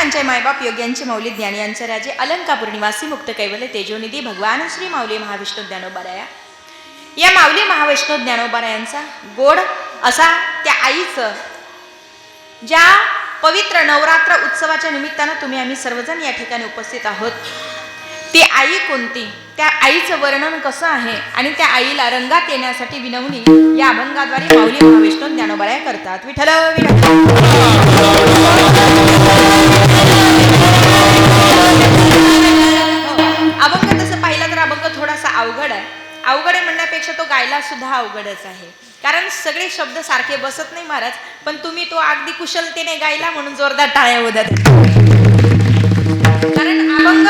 भक्तांचे मायबाप योग्यांचे मौली ज्ञानी यांचे राजे अलंकापूर निवासी मुक्त कैवल्य तेजोनिधी भगवान श्री माऊली महाविष्णू ज्ञानोबाराया. या माऊली महाविष्णू ज्ञानोबारायांचा गोड असा त्या आईचं ज्या पवित्र नवरात्र उत्सवाच्या निमित्तानं तुम्ही आम्ही सर्वजण या ठिकाणी उपस्थित आहोत. ती आई कोणती, त्या आईचं वर्णन कसं आहे आणि त्या आईला रंगात येण्यासाठी विनवणी या अभंगाद्वारे माऊली महाविष्णू ज्ञानोबाराया करतात. विठ्ठल अभंग तसं पाहिलं तर अभंग थोडासा अवघड आहे. अवघड आहे म्हणण्यापेक्षा तो गायला सुद्धा अवघडच आहे, कारण सगळे शब्द सारखे बसत नाही महाराज. पण तुम्ही तो अगदी कुशलतेने गायला म्हणून जोरदार टाळ्या होतात. कारण अभंग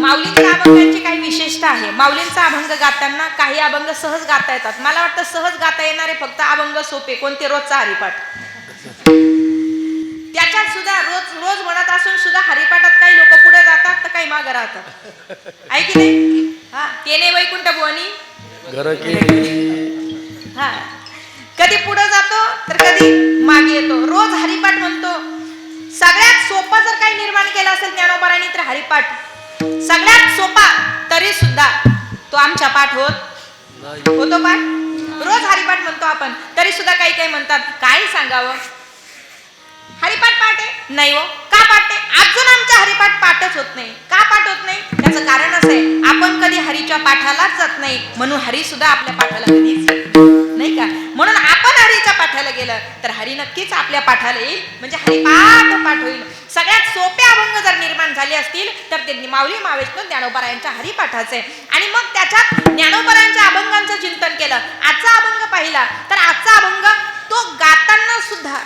माऊलींच्या अभंगांची काही विशेषता आहे. माऊलींचा अभंग गाताना काही अभंग सहज गाता येतात. मला वाटतं सहज गाता येणारे फक्त अभंग सोपे कोणते, रोजचा हरिपाठ. त्याच्यात सुद्धा रोज म्हणत असून सुद्धा हरिपाठात काही लोक पुढे जातात तर काही मागे राहतात, आहे की नाही? हा, तेने वैकुंठ भुवनी हा, कधी पुढे जातो तर कधी मागे येतो. रोज हरिपाठ म्हणतो. सगळ्यात सोपा जर काही निर्माण केला असेल ज्ञानोबारांनी तर हरिपाठ सगळ्यात सोपा, तरी सुद्धा तो आमच्या पाठ होतो. पाठ रोज हरिपाठ म्हणतो आपण, तरी सुद्धा काही काही म्हणतात काय सांगावं, हरिपाठ पाठ आहे नाही हो. का पाठ आहे? अजून आमच्या हरिपाठ पाठच होत नाही. का पाठ होत नाही? त्याचं कारण असं आहे, आपण कधी हरीच्या पाठालाच जात नाही, म्हणून हरी सुद्धा आपल्या पाठाला कधीच नाही का. म्हणून आपण हरीच्या पाठाला गेलं तर हरी नक्कीच आपल्या पाठाला येईल, म्हणजे हरिपाठ पाठ होईल. सगळ्यात सोपे अभंग जर निर्माण झाले असतील तर ते माऊली महाविष्णू ज्ञानोबारायांच्या हरिपाठाचे. आणि मग त्याच्यात ज्ञानोबारायांच्या अभंगांचं चिंतन केलं. आजचा अभंग पाहिला तर आजचा अभंग तो गाताना सुद्धा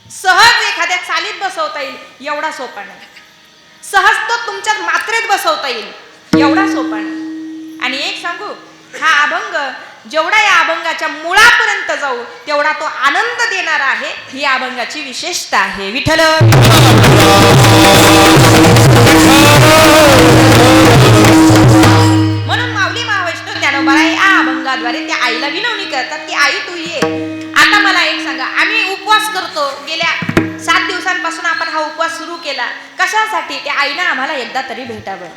सहज एखाद्या चालीत बसवता येईल एवढा सोपा नाही. सहज तो तुमच्या मात्रेत बसवता येईल एवढा सोपा नाही. आणि एक सांगू, हा अभंग जेवढा या अभंगाच्या मुळापर्यंत जाऊ तेवढा तो आनंद देणारा आहे. ही अभंगाची विशेषता आहे. विठ्ठल म्हणून माऊली महाविष्णू ज्ञानोबाराया या अभंगाद्वारे त्या आईला विनवणी करतात की आई तू ये. आता मला एक सांगा, आम्ही उपवास करतो, गेल्या 7 दिवसांपासून आपण हा उपवास सुरू केला. कशासाठी? त्या आईनं आम्हाला एकदा तरी भेटावं.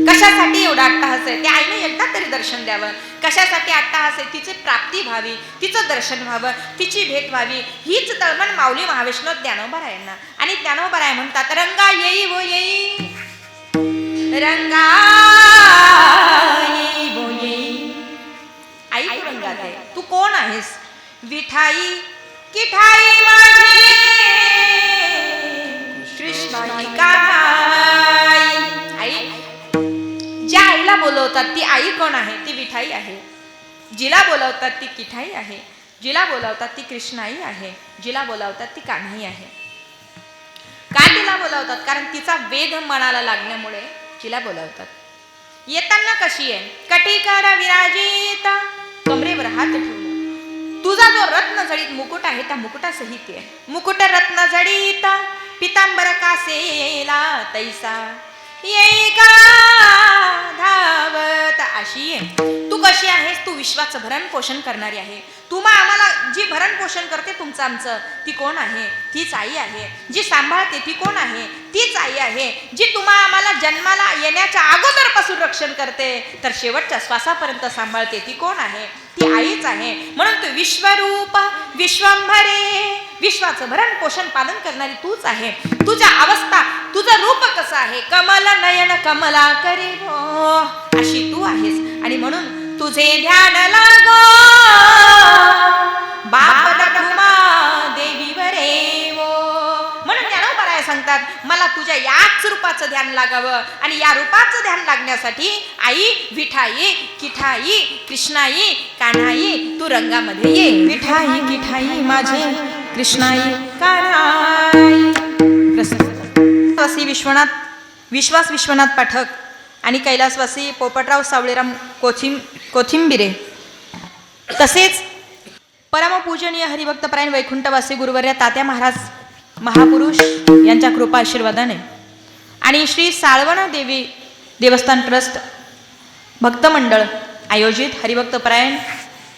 कशासाठी एवढा अट्टहास आहे? त्या आईने एकदा तरी दर्शन द्यावं. कशासाठी अट्टहास आहे? तिची प्राप्ती व्हावी, तिचं दर्शन व्हावं, तिची भेट व्हावी, हीच तळमळ माऊली महाविष्णू ज्ञानोबारायांना. आणि ज्ञानोबाराय म्हणतात रंगा येई वो येई, रंगा येई वो येई. आई तू रंगात आहे, तू कोण आहेस? विठाई किठाई माझी कृष्णाई काठाई. आई, ज्या आईला बोलवतात ती आई कोण आहे? ती विठाई आहे. जिला बोलवतात ती किठाई आहे. जिला बोलवतात ती कृष्णाई आहे. जिला बोलवतात ती कान्हाई आहे. का तिला बोलवतात? कारण तिचा वेद मनाला लागल्यामुळे तिला बोलवतात. येताना कशी आहे? कटिकर विराजित, कमरेवर हात ठेवून. तुझा जो रत्न जडित मुकुट आहे त्या मुकुटासहित आहे. मुकुट रत्न जडित पितांबर कासेला तैसा येई का धावत. अशी आहे तू. कशी आहेस? तू विश्वाचं भरण पोषण करणारी आहे. तुम्हा आम्हाला जी भरण पोषण करते तुमचं आमचं, ती कोण आहे? तीच आई आहे. जी सांभाळते ती कोण आहे? तीच आई आहे. जी तुम्हा आम्हाला जन्माला येण्याच्या अगोदरपासून रक्षण करते तर शेवटच्या श्वासापर्यंत सांभाळते ती कोण आहे? ती आईच आहे. म्हणून तू विश्वरूप विश्वंभरे, विश्वाचं भरण पोषण पालन करणारी तूच आहे. तुझ्या अवस्था, तुझं रूप कसं आहे? कमल नयन कमला करे भो, अशी तू आहेस. आणि म्हणून तुझे ध्यान लागो बाप रखुमा देवी वरे वो. म्हणून ज्ञानोबाराया सांगतात मला तुझ्या याच रूपाचं ध्यान लागावं. आणि या रूपाचं ध्यान लागण्यासाठी आई विठाई किठाई कृष्णाई कान्हाई तू रंगामध्ये ये. विठाई किठाई माझे कृष्णाई कान्हाई. कैलासवासी विश्वास विश्वनाथ पाठक आणि कैलासवासी पोपटराव सावळेराम कोथिंबिरे, तसेच परमपूजनीय हरिभक्तपरायण वैकुंठवासी गुरुवर्य तात्या महाराज महापुरुष यांच्या कृपा आशीर्वादाने आणि श्री साळवणा देवी देवस्थान ट्रस्ट भक्तमंडळ आयोजित हरिभक्तपरायण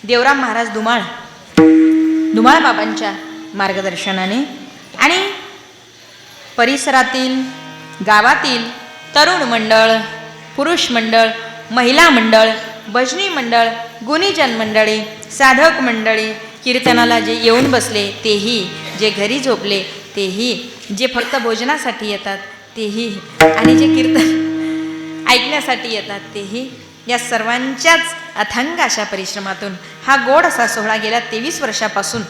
देवराम महाराज धुमाळ बाबांच्या मार्गदर्शनाने आणि परिसरातील गावातील तरुण मंडळ, पुरुष मंडळ, महिला मंडळ, भजनी मंडळ, गुणीजन मंडळी, साधक मंडळी, कीर्तनाला जे येऊन बसले तेही, जे घरी झोपले तेही, जे फक्त भोजनासाठी येतात तेही आणि जे कीर्तन ऐकण्यासाठी येतात तेही, या सर्वांच्याच अथंग अशा परिश्रमातून हा गोड असा सोहळा गेल्या 23 वर्षापासून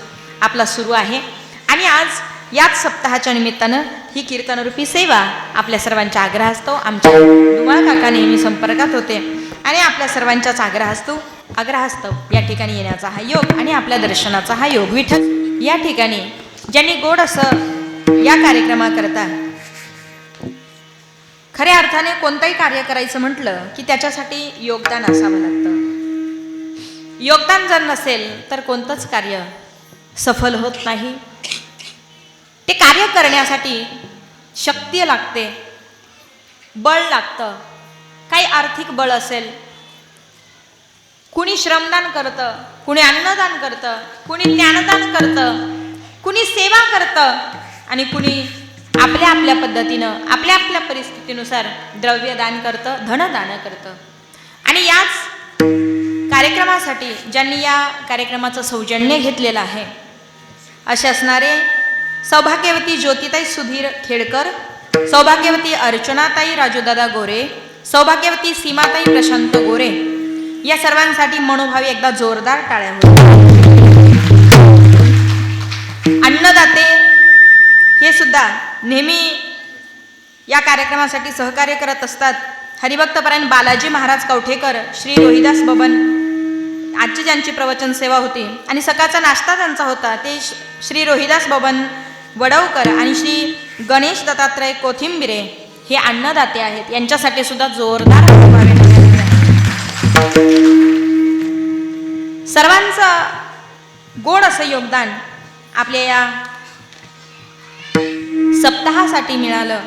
आपला सुरू आहे. आणि आज याच सप्ताहाच्या निमित्तानं ही कीर्तनरूपी सेवा आपल्या सर्वांच्या आग्रहास्तव आमच्या धुमाळ काका नेहमी संपर्कात होते आणि आपल्या सर्वांच्याच आग्रहास्तव या ठिकाणी येण्याचा हा योग आणि आपल्या दर्शनाचा हा योग. विठ्ठल या ठिकाणी ज्यांनी गोड असं या कार्यक्रमाकरता खऱ्या अर्थाने कोणतंही कार्य करायचं म्हटलं की त्याच्यासाठी योगदान असावं लागतं. योगदान जर नसेल तर कोणतंच कार्य सफल होत नाही. ते कार्य करण्यासाठी शक्ती लागते, बळ लागतं. काही आर्थिक बळ असेल, कुणी श्रमदान करतं, कुणी अन्नदान करतं, कुणी ज्ञानदान करतं, कुणी सेवा करतं आणि कुणी आपल्या आपल्या पद्धतीनं आपल्या आपल्या परिस्थितीनुसार द्रव्यदान करतं, धनदान करतं. आणि याच कार्यक्रमासाठी ज्यांनी या कार्यक्रमाचं सौजन्य घेतलेलं आहे असे असणारे सौभाग्यवती ज्योतिताई सुधीर खेडकर, सौभाग्यवती अर्चनाताई राजूदादा गोरे, सौभाग्यवती सीमाताई प्रशांत गोरे, या सर्वांसाठी मनोभावी एकदा जोरदार टाळ्या होतील. अन्नदाते हे सुद्धा नेहमी या कार्यक्रमासाठी सहकार्य करत असतात. हरिभक्तपरायण बालाजी महाराज कवठेकर, श्री रोहिदास बबन, आजची ज्यांची प्रवचन सेवा होती आणि सकाळचा नाश्ता त्यांचा होता ते श्री रोहिदास बबन वडवकर आणि श्री गणेश दत्तात्रय कोथिंबिरे हे अन्नदाते आहेत. यांच्यासाठी सुद्धा जोरदार सर्वांचं गोड असं योगदान आपल्या या सप्ताहासाठी मिळालं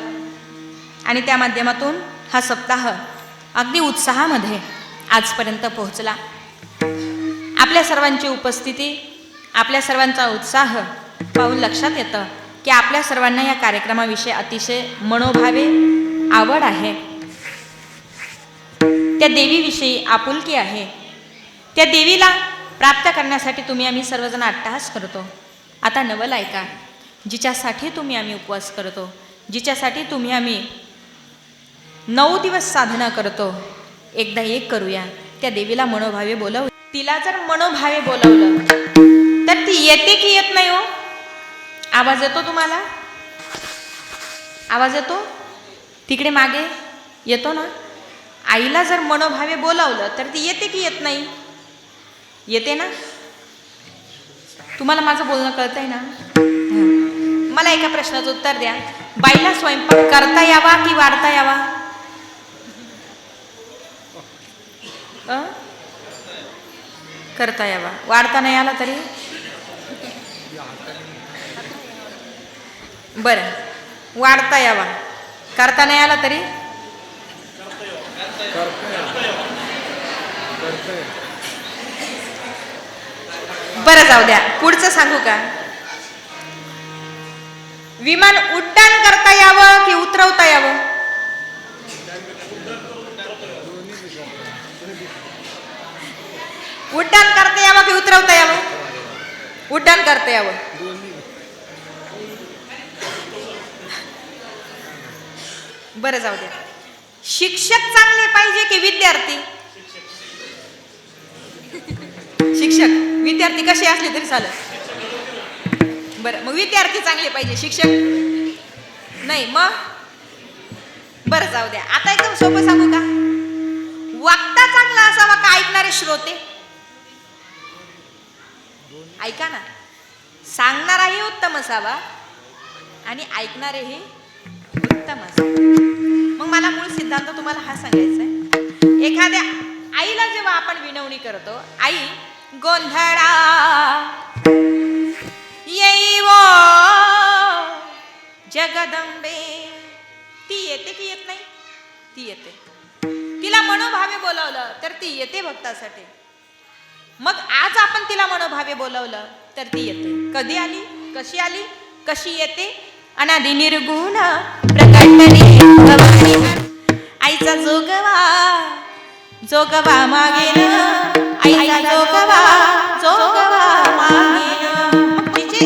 आणि त्या माध्यमातून हा सप्ताह अगदी उत्साहामध्ये आजपर्यंत पोहोचला. आपल्या सर्वांची उपस्थिती, आपल्या सर्वांचा उत्साह पाहून लक्षात येतं की आपल्या सर्वांना या कार्यक्रमाविषयी अतिशय मनोभावे आवड आहे. त्या देवीविषयी आपुलकी आहे. त्या देवीला प्राप्त करण्यासाठी तुम्ही आम्ही सर्वजण अट्टहास करतो. आता नवल ऐका, जिच्यासाठी तुम्ही आम्ही उपवास करतो, जिच्यासाठी तुम्ही आम्ही 9 दिवस साधना करतो, एकदा एक करूया. त्या देवीला मनोभावे बोलावू. तिला जर मनोभावे बोलावलं तर ती येते की येत नाही हो? आवाज येतो तुम्हाला? आवाज येतो? तिकडे मागे येतो ना? आईला जर मनोभावे बोलावलं तर ती येते की येत नाही? येते ना? तुम्हाला माझं बोलणं कळतंय ना? मला एका प्रश्नाचं उत्तर द्या. बाईला स्वयंपाक करता यावा की वाढता यावा? करता यावा. वाढता नाही आला तरी बरं, वाढता यावा. करता नाही आला तरी बरं, जाऊ द्या. पुढचं सांगू का? विमान उड्डाण करता यावं की उतरवता यावं? उड्डाण करता यावं की उतरवता यावं? उड्डाण करता यावं. बरं, जाऊ द्या. शिक्षक चांगले पाहिजे की विद्यार्थी? शिक्षक. विद्यार्थी कसे असले तरी चालेल. बरं, मग विद्यार्थी चांगले पाहिजे, शिक्षक नाही. मग बरं, जाऊ द्या. आता एकदम सोपं सांगू का? वक्ता चांगला असावा का ऐकणारे श्रोते? ऐका ना, सांगणाराही उत्तम असावा आणि ऐकणारेही उत्तम असावा. मग मला मूळ सिद्धांत तुम्हाला हा सांगायचा आहे. एखाद्या आईला जेव्हा आपण विनवणी करतो, आई गोंधळा येई वो जगदंबे, ती येते की येत नाही? ती येते. तिला मनोभावे बोलावलं तर ती येते भक्तासाठी. मग आज आपण तिला मनोभावे बोलावलं तर ती येते. कधी आली, कशी आली, कशी येते अनादि निर्गुण प्रकटली भवानी. आईचा जोगवा जोगवा मागेन, आईचा जोगवा जोगवा मागेन. मग तिची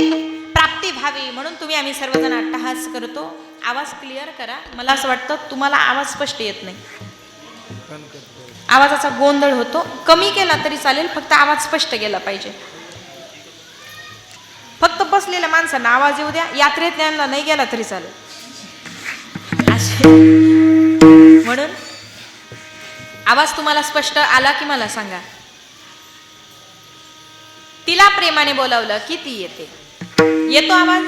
प्राप्ती व्हावी म्हणून तुम्ही आम्ही सर्वजण अट्टहास करतो. आवाज क्लिअर करा. मला असं वाटतं तुम्हाला आवाज स्पष्ट येत नाही, आवाजाचा गोंधळ होतो. कमी केला तरी चालेल, फक्त आवाज स्पष्ट गेला पाहिजे. फक्त बसलेल्या माणसांना आवाज येऊ द्या, यात्रेत त्यांना नाही गेला तरी चालेल. म्हणून आवाज तुम्हाला स्पष्ट आला की मला सांगा. तिला प्रेमाने बोलावलं की ती येते. येतो आवाज?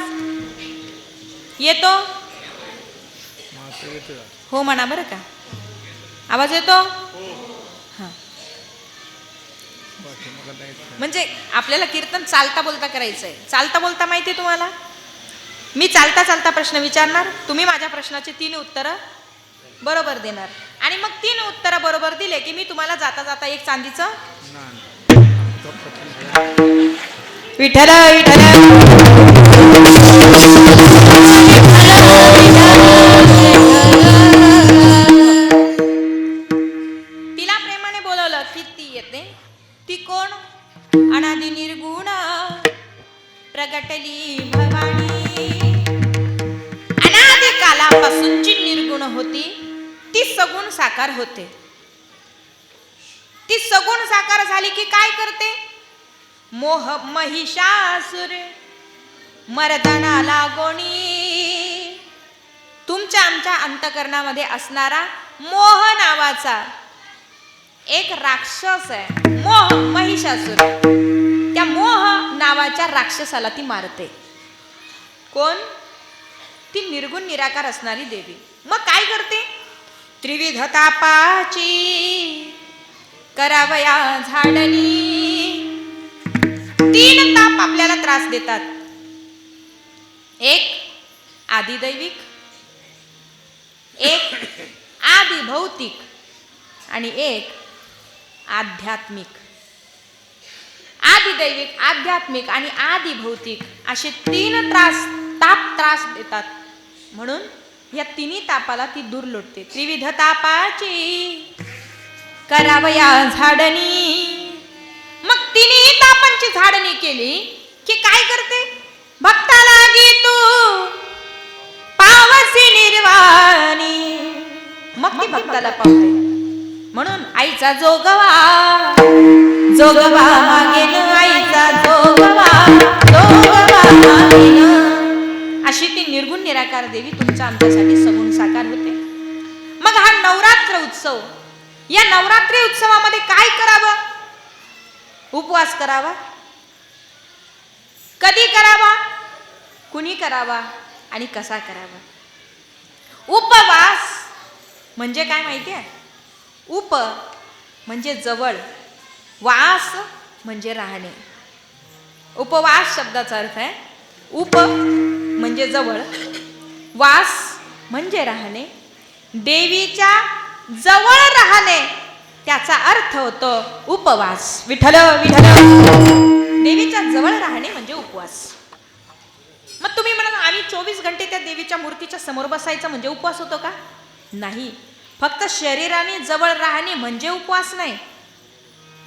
येतो? हो म्हणा बरं का. आवाज येतो? हा. म्हणजे आपल्याला कीर्तन चालता बोलता करायचंय. चालता बोलता माहिती तुम्हाला? मी चालता चालता प्रश्न विचारणार, तुम्ही माझ्या प्रश्नाची 3 उत्तरं बरोबर देणार आणि मग 3 उत्तरं बरोबर दिले की मी तुम्हाला जाता जाता एक चांदीचं विठ्ठल विठ्ठल तिला प्रेमाने बोलवलं की ती येते. ती कोण? अनादि निर्गुण प्रगटली भवानी. अनादि कालापासूनची निर्गुण होती, ती सगुण साकार होते. ती सगुण साकार झाली की काय करते? मोह महिषासुर मर्दना लागोणी. तुमच्या आमच्या अंतकरणामध्ये असणारा मोह नावाचा एक राक्षस आहे, मोह महिषासुर. त्या मोह नावाच्या राक्षसाला ती मारते. कोण? ती निर्गुण निराकार असणारी देवी. मग काय करते? त्रिविध तापाची करावया झाडणी. 3 ताप आपल्याला त्रास देतात. एक आदिदैविक, एक आदि भौतिक आणि एक आध्यात्मिक. आदिदैविक, आध्यात्मिक आणि आदि भौतिक असे 3 त्रास देतात. म्हणून या 3 तापाला ती दूर लोटते. त्रिविध तापाची करावया झाडणी. मग 3 तापांची झाडणी केली की काय करते? भक्ताला गीतू पावसी निर्वाणी. मग ती भक्ताला पावते. म्हणून आईचा जोगवा जोगवा मागेन, आईचा जोगवा जोगवा मागेन. अशी ती निर्गुण निराकार देवी तुमच्या आमच्यासाठी सगुण साकार होते. मग हा नवरात्र उत्सव, या नवरात्री उत्सवामध्ये काय करावं? उपवास करावा. कधी करावा, कुणी करावा आणि कसा करावा? उपवास म्हणजे काय माहिती आहे? उप म्हणजे जवळ, वास म्हणजे राहणे. उपवास शब्दाचा अर्थ आहे उप म्हणजे जवळ, वास म्हणजे राहणे. देवीच्या जवळ राहणे त्याचा अर्थ होतो उपवास. विठ्ठल विठ्ठल. देवीच्या जवळ राहणे म्हणजे उपवास. मग तुम्ही म्हणा आम्ही 24 घंटे त्या देवीच्या मूर्तीच्या समोर बसायचं म्हणजे उपवास होतो का? नाही. फक्त शरीराने जवळ राहणे म्हणजे उपवास नाही,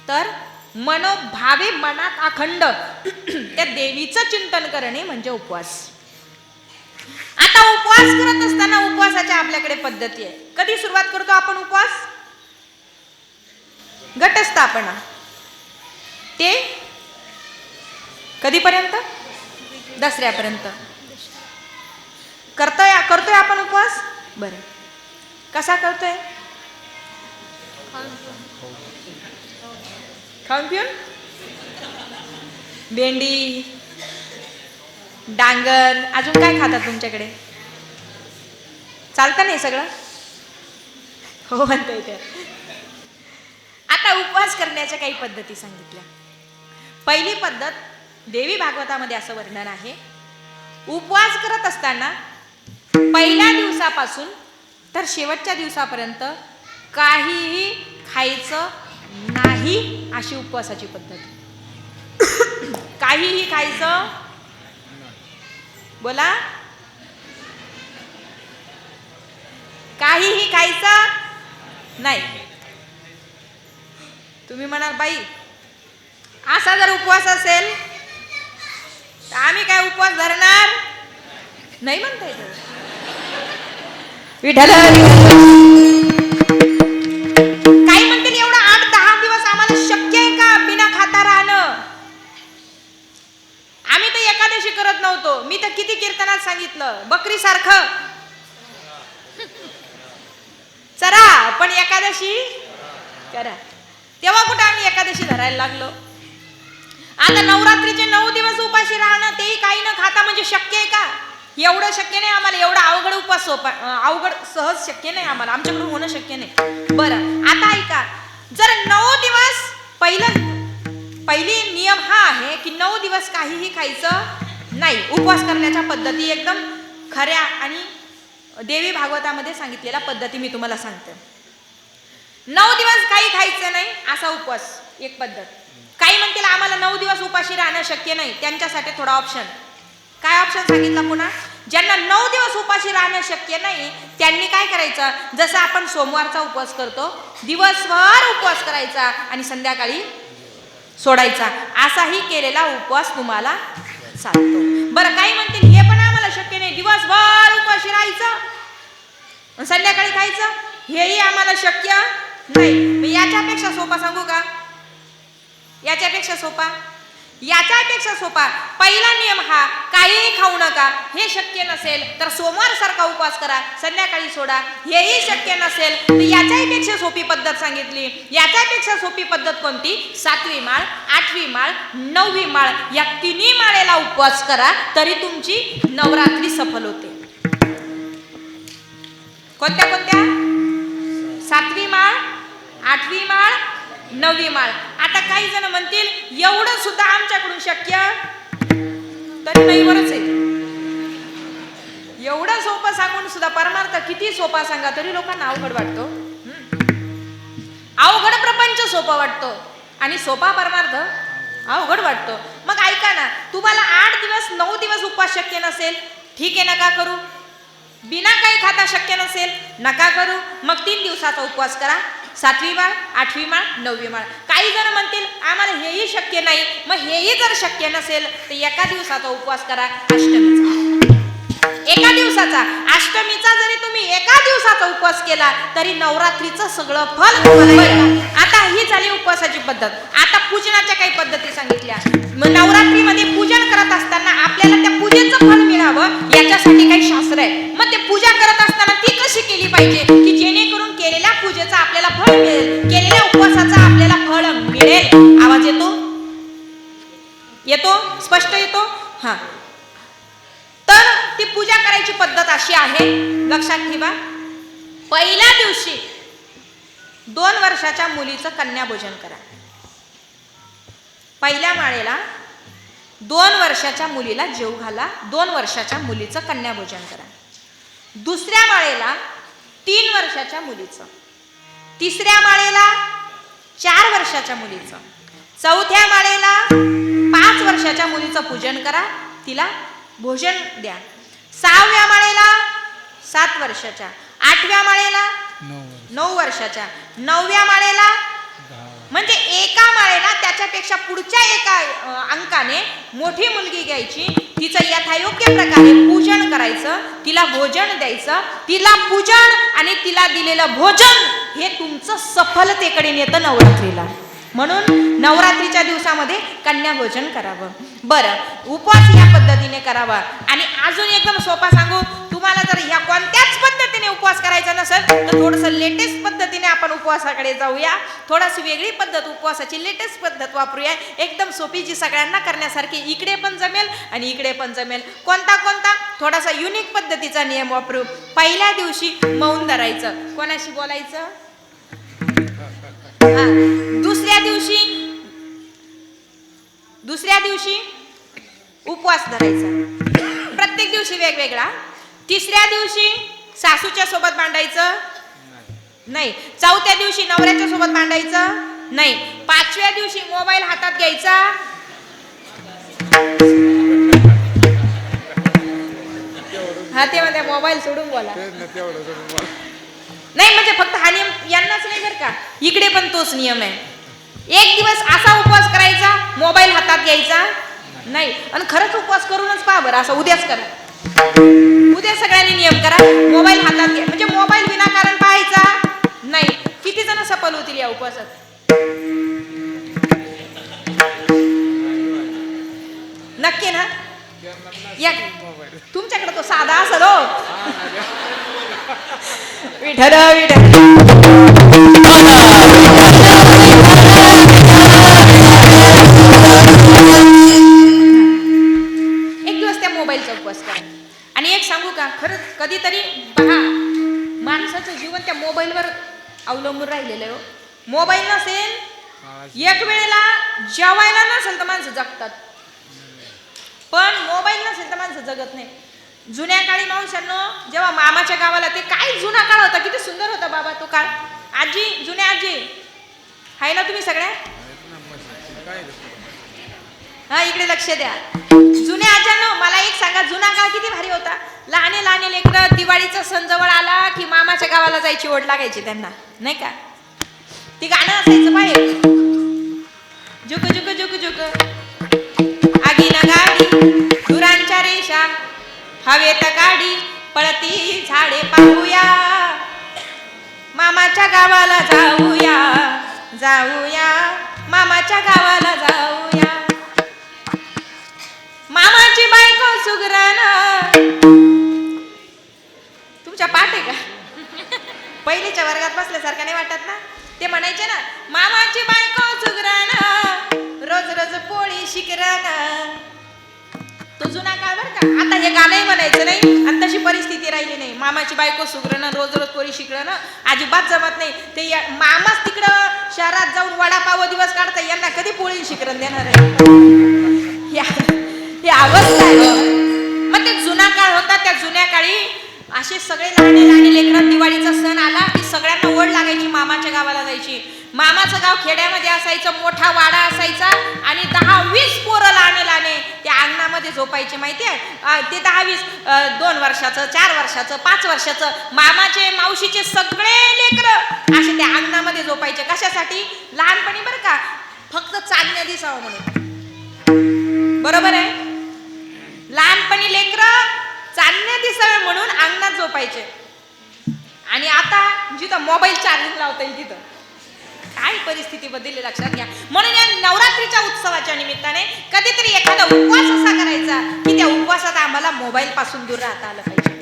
तर मनोभावे मनात अखंड त्या देवीचं चिंतन करणे म्हणजे उपवास. आता उपवास करत असताना उपवासाच्या आपल्याकडे पद्धती आहे. कधी सुरुवात करतो आपण उपवास? घटस्थापना. ते कधीपर्यंत? दसऱ्यापर्यंत. करतोय आपण उपवास? बरं, कसा करतोय? खाऊन पिऊन? भेंडी, डांगर, अजून काय खातात तुमच्याकडे? चालतं नाही सगळं? हो म्हणता येते. आता उपवास करण्याच्या काही पद्धती सांगितल्या. पहिली पद्धत, देवी भागवतामध्ये असं वर्णन आहे, उपवास करत असताना पहिल्या दिवसापासून तर शेवटच्या दिवसापर्यंत काहीही खायचं नाही, अशी उपवासाची पद्धत. काहीही खायचं, बोला, काहीही खायचं नाही. तुम्ही म्हणाल बाई असा जर उपवास असेल तर आम्ही काय उपवास धरणार नाही म्हणता येत. विठ्ठल काही म्हणतील एवढा 8-10 दिवस आम्हाला शक्य आहे का बिना खाता राहणं? आम्ही तर एकादशी करत नव्हतो. मी तर किती कीर्तनात सांगितलं बकरी सारखं चरा पण एकादशी करा. तेव्हा कुठे आम्ही एकादशी धरायला लागलो. आता नवरात्रीचे 9 दिवस उपाशी राहणं तेही काही न खाता म्हणजे शक्य आहे का? एवढं शक्य नाही आम्हाला. एवढा अवघड उपवास अवघड सहज शक्य नाही आम्हाला. आमच्याकडून होणं शक्य नाही. बरं आता ऐका, जर 9 दिवस पहिली नियम हा आहे की 9 दिवस काहीही खायचं नाही. उपवास करण्याच्या पद्धती एकदम खऱ्या आणि देवी भागवतामध्ये सांगितलेल्या पद्धती मी तुम्हाला सांगते. 9 दिवस काही खायचं नाही असा उपवास एक पद्धत. काही म्हणतील आम्हाला 9 दिवस उपाशी राहणं शक्य नाही. त्यांच्यासाठी थोडा ऑप्शन. काय ऑप्शन सांगितला पुन्हा? ज्यांना 9 दिवस उपाशी राहणं शक्य नाही त्यांनी काय करायचं, जसं आपण सोमवारचा उपवास करतो दिवसभर उपवास करायचा आणि संध्याकाळी सोडायचा, असाही केलेला उपवास तुम्हाला चालतो. बरं काही म्हणतील हे पण आम्हाला शक्य नाही, दिवसभर उपाशी राहायचं संध्याकाळी खायचं, हेही आम्हाला शक्य नाही. याच्यापेक्षा सोपा सांगू का? याच्यापेक्षा सोपा पहिला नियम हा काहीही खाऊ नका. हे शक्य नसेल तर सोमवार सारखा उपवास करा, संध्याकाळी सोडा. हेही शक्य नसेल तर याच्याही पेक्षा सोपी पद्धत सांगितली. याच्यापेक्षा सोपी पद्धत कोणती? 7वी माळ, 8वी माळ, 9वी माळ या तिन्ही माळेला उपवास करा तरी तुमची नवरात्री सफल होते. कोणत्या कोणत्या? 7वी माळ, 8वी माळ, 9वी माळ. आता काही जण म्हणतील एवढं सुद्धा आमच्याकडून शक्य तरी नाही. बरंच आहे. एवढं सोपं सांगून सुद्धा परमार्थ किती सोपा सांगा तरी लोकांना अवघड वाटतो. अवघड प्रपंच सोपा वाटतो आणि सोपा परमार्थ अवघड वाटतो. मग ऐका ना, तुम्हाला 8 दिवस 9 दिवस उपवास शक्य नसेल, ठीक आहे, नका करू. बिना काही खाता शक्य नसेल, नका करू. मग 3 दिवसाचा उपवास करा. 7वी माळ, 8वी माळ, 9वी माळ. काही जण म्हणतील आम्हाला हेही शक्य नाही. मग हेही जर शक्य नसेल तर एका दिवसाचा उपवास करा, अष्टमीचा. एका दिवसाचा, अष्टमीचा जरी तुम्ही एका दिवसाचा उपवास केला तरी नवरात्रीचं सगळं फल तुम्हाला मिळेल. आता ही झाली उपवासाची पद्धत. आता पूजनाच्या काही पद्धती सांगितल्या. नवरात्रीमध्ये पूजन करत असताना आपल्याला त्या पूजेचं फल मिळावं याच्यासाठी काही शास्त्र आहे. मग ते पूजा करत असताना ती कशी केली पाहिजे की जेणेकरून केलेल्या पूजेचं आपल्याला फळ मिळेल, केलेल्या उपवासाचं आपल्याला फळ मिळेल. आवाज येतो? स्पष्ट येतो? हा. तर ती पूजा करायची पद्धत अशी आहे, लक्षात ठेवा. पहिल्या दिवशी 2 वर्षाच्या मुलीचं कन्याभोजन करा. पहिल्या माळेला 2 वर्षाच्या मुलीला जेव घाला. 2 वर्षाच्या मुलीचं कन्याभोजन करा. दुसऱ्या माळेला 3 वर्षाच्या मुलीचं. तिसऱ्या माळेला 4 वर्षाच्या मुलीचं. चौथ्या माळेला 5 वर्षाच्या मुलीचं पूजन करा, तिला भोजन द्या. 6व्या माळेला 7 वर्षाच्या. 8व्या माळेला 9 वर्षाच्या. 9व्या माळेला म्हणजे एका माळेला त्याच्यापेक्षा पुढच्या एका अंकाने मोठी मुलगी घ्यायची, तिचं यथायोग्य प्रकारे पूजन करायचं, तिला भोजन द्यायचं. तिला पूजन आणि तिला दिलेलं भोजन हे तुमचं सफलतेकडे नेतं नवरात्रीला. म्हणून नवरात्रीच्या दिवसामध्ये कन्या भोजन करावं. बरं, उपवास या पद्धतीने करावा. आणि अजून एकदम सोपा सांगू, तुम्हाला जर ह्या कोणत्याच पद्धतीने उपवास करायचा नसेल तर थोडंसं लेटेस्ट पद्धतीने आपण उपवासाकडे जाऊया. थोडीशी वेगळी पद्धत, उपवासाची लेटेस्ट पद्धत वापरूया. एकदम सोपी, जी सगळ्यांना करण्यासारखी, इकडे पण जमेल आणि इकडे पण जमेल. कोणता? थोडासा युनिक पद्धतीचा नियम वापरू. पहिल्या दिवशी मौन धरायचं, कोणाशी बोलायचं. दुसऱ्या दिवशी उपवास धरायचा, प्रत्येक दिवशी वेगवेगळा. तिसऱ्या दिवशी सासूच्या सोबत भांडायचं नाही. चौथ्या दिवशी नवऱ्याच्या सोबत भांडायचं नाही. 5व्या दिवशी मोबाईल हातात घ्यायचा. हा, ते म्हणते मोबाईल सोडून बोला. नाही म्हणजे फक्त हा नियम यांनाच नाही बरं का, इकडे पण तोच नियम आहे. एक दिवस असा उपवास करायचा, मोबाईल हातात घ्यायचा नाही. आणि खरंच उपवास करूनच पहा बरं, असं उद्याच करा. उद्या सगळ्यांनी नियम करा, मोबाईल हातात घ्या, म्हणजे मोबाईल विनाकारण पाहायचा नाही. किती जण सफल होतील या उपवासात? नक्की ना? या तुमच्याकडे तो साधा असेल हो. विठ्ठल एक दिवस त्या मोबाईलचा उपवास करा. आणि एक सांगू का, खरंच कधीतरी बघा, माणसाचं जीवन त्या मोबाईलवर अवलंबून राहिलेलं आहे हो. मोबाईल नसेल, एक वेळेला जेवायला नसेल तर माणसं जगतात, पण मोबाईल नसेल तर माणसं जगत नाही. जुन्या काळी माणसांनो, जेव्हा मामाच्या गावाला, ते काय जुना काळ होता, किती सुंदर होता बाबा तो काळ. आजी, जुन्या आजी आहे ना तुम्ही सगळ्या? हा, इकडे लक्ष द्या. जुन्या आज्यांनो, मला एक सांगा, जुना काळ किती भारी होता. लहान लहान लेकरं दिवाळीचा सण जवळ आला की मामाच्या गावाला जायची ओढ लागायची त्यांना, नाही का? ती गाणं असायचं बाहेर, जुक जुक जुक जुक आगीना गाडी, धुरांच्या रेषा हवेत गाडी, पळती झाडे पाहूया, मामाच्या गावाला जाऊया, जाऊया मामाच्या गावाला जाऊया. मामाची बायको सुगरण, तुमच्या पाठ आहे का? पहिलीच्या वर्गात बसल्यासारखं नाही वाटत ना? ते म्हणायचे ना, मामाची बायको सुगरण, रोज रोज पोळी शिकरण. तो जुना काळ बर का. आता हे गाणंही म्हणायचं नाही आणि तशी परिस्थिती राहिली नाही. मामाची बायको सुगरण, रोज रोज पोळी शिकरण अजिबात जमत नाही. ते मामाच तिकडं शहरात जाऊन वडापाव दिवस काढता, यांना कधी पोळी शिकरण देणार आहे? ही अवस्था आहे. मग ते जुना काळ होता. त्या जुन्या काळी असे सगळे लहान लहान लेकरं, दिवाळीचा सण आला की सगळ्यांना ओढ लागायची मामाच्या गावाला जायची. मामाचं गाव खेड्यामध्ये असायचं, मोठा वाडा असायचा आणि 10-20 पोरं लहान लहान त्या अंगणामध्ये झोपायचे. माहिती आहे ते 10-20, 2 वर्षाचं, 4 वर्षाचं, 5 वर्षाचं, मामाचे मावशीचे सगळे लेकरं असे त्या अंगणामध्ये झोपायचे. कशासाठी? लहानपणी बरं का, फक्त चांदण्या दिसावं म्हणून. बरोबर आहे? लहानपणी लेकरं चांदण्या दिसावे म्हणून अंगणात झोपायचे. आणि आता जिथं मोबाईल चार्जिंग लावता येईल तिथं काय परिस्थिती बदलली लक्षात घ्या. म्हणून या नवरात्रीच्या उत्सवाच्या निमित्ताने कधीतरी एखादा उपवास असा करायचा की त्या उपवासात आम्हाला मोबाईल पासून दूर राहता आलं पाहिजे.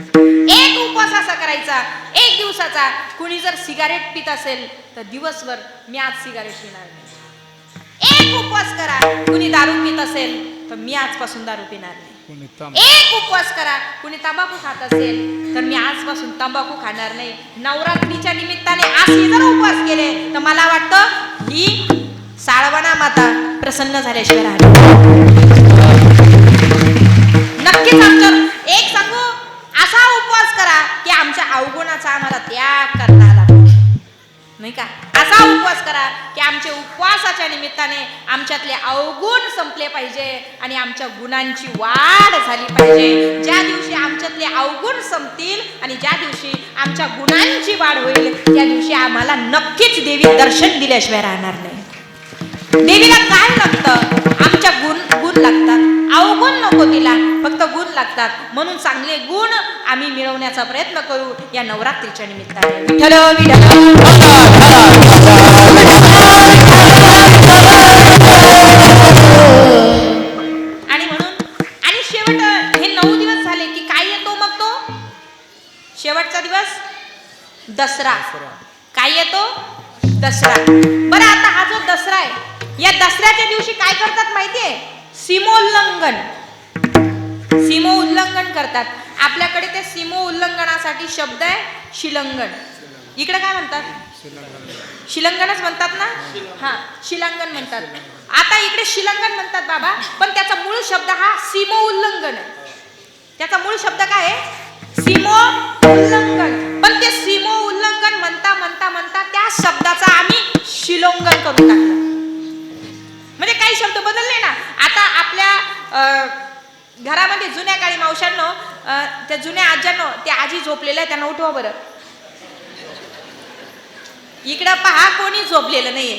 एक उपवास असा करायचा, एक दिवसाचा. कुणी जर सिगारेट पित असेल तर दिवसभर मी आज सिगारेट पिणार नाही. एक उपवास करा. कुणी दारू पित असेल तर मी आजपासून दारू पिणार नाही. एक उपवास करा. कुणी तंबाखू खात असेल तर मी आजपासून तंबाखू खाणार नाही. नवरात्रीच्या निमित्ताने असे जर उपवास केले तर मला वाटतं ही साळवणा माता प्रसन्न झाल्याशिवाय राहणार नक्कीच. आमच्यावर एक सांगू, असा उपवास करा की आमच्या अवगुणाचा आम्हाला त्याग करता आला नाही का? असा उपवास करा की आमच्या उपवासाच्या निमित्ताने आमच्यातले अवगुण संपले पाहिजे आणि आमच्या गुणांची वाढ झाली पाहिजे. ज्या दिवशी आमच्यातले अवगुण संपतील आणि ज्या दिवशी आमच्या गुणांची वाढ होईल त्या दिवशी आम्हाला नक्कीच देवी दर्शन दिल्याशिवाय राहणार नाही. देवीला काय लागतं? आमच्या गुण लागतात. अवगुण नको तिला, फक्त गुण लागतात. म्हणून चांगले गुण आम्ही मिळवण्याचा प्रयत्न करू या नवरात्रीच्या निमित्ताने. विठ्ठल आणि म्हणून आणि शेवट हे 9 दिवस झाले की काय येतो मग तो शेवटचा दिवस? दसरा. काय येतो? दसरा. बरं, आता हा जो दसरा आहे, या दसऱ्याच्या दिवशी काय करतात माहितीये? सीमोल्लंघन. सीमोल्लंघन करतात. आपल्याकडे ते सीमोल्लंघनासाठी शब्द आहे शिलंगण. इकडे काय म्हणतात? शिलंगणच म्हणतात ना? हा, शिलांगण म्हणतात. आता इकडे शिलंगण म्हणतात बाबा, पण त्याचा मूळ शब्द हा सीमोल्लंघन आहे. त्याचा मूळ शब्द काय आहे? सीमोल्लंघन. पण ते सीमोल्लंघन म्हणता म्हणता म्हणता त्या शब्दाचा आम्ही शिलोंगण करून टाकलं. म्हणजे काही शब्द बदलले ना. आता आपल्या घरामध्ये जुन्या काळी मावशांनो, त्या जुन्या आज्यांनो, त्या आजी झोपलेल्या, त्यांना उठवा बरं. इकडं पहा, कोणी झोपलेलं नाहीये.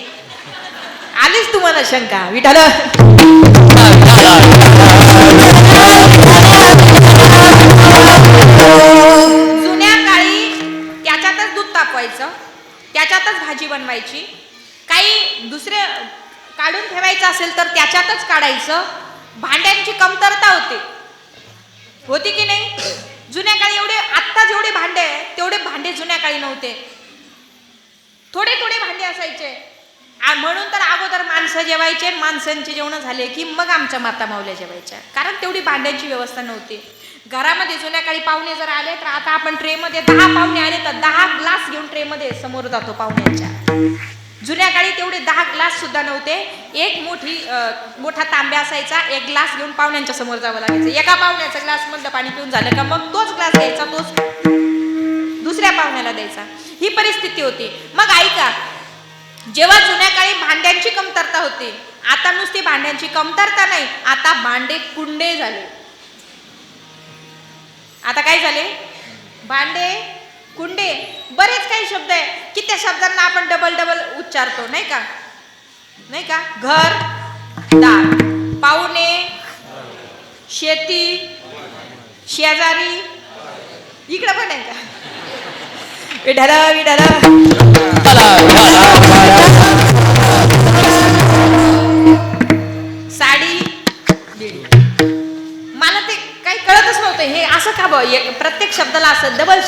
आलीच तुम्हाला शंका. विठाल जुन्या काळी त्याच्यातच दूध तापवायचं, त्याच्यातच भाजी बनवायची. काही दुसरे काढून ठेवायचं असेल तर त्याच्यातच काढायचं. भांड्यांची कमतरता होती की नाही? जुन्या काळी एवढे, आत्ता जेवढे भांडे आहे तेवढे भांडे जुन्या काळी नव्हते. थोडे थोडे भांडे असायचे. म्हणून तर अगोदर माणसं जेवायचे, माणसांचे जेवण झाले की मग आमच्या माता माऊल्या जेवायच्या, कारण तेवढी भांड्यांची व्यवस्था नव्हती. घरामध्ये जुन्या काळी पाहुणे जर आले तर आता आपण ट्रेमध्ये 10 पाहुणे आले तर 10 ग्लास घेऊन ट्रेमध्ये समोर जातो पाहुण्यांच्या. जुन्या काळी तेवढे 10 ग्लास सुद्धा नव्हते. एक मोठा तांब्या असायचा, एक ग्लास घेऊन पाहुण्यांच्या समोर जावं लागायचं. एका पाहुण्याचा ग्लास मधलं पाणी पिऊन झालं का मग तोच ग्लास घ्यायचा, तोच दुसऱ्या पाहुण्याला द्यायचा. ही परिस्थिती होती. मग ऐका, जेव्हा जुन्या काळी भांड्यांची कमतरता होती, आता नुसती भांड्यांची कमतरता नाही, आता भांडे कुंडे झाले. आता काय झाले? भांडे कुंडे. बरेच काही शब्द आहे की त्या शब्दांना आपण डबल उच्चारतो, नाही का? नाही का? घर दार, पाहुणे, शेती, शेजारी. इकडं पण आहे का? विठाला साडी बिडी. मला ते काही कळतच नव्हतं हे असं का प्रत्येक शब्दाला असं डबल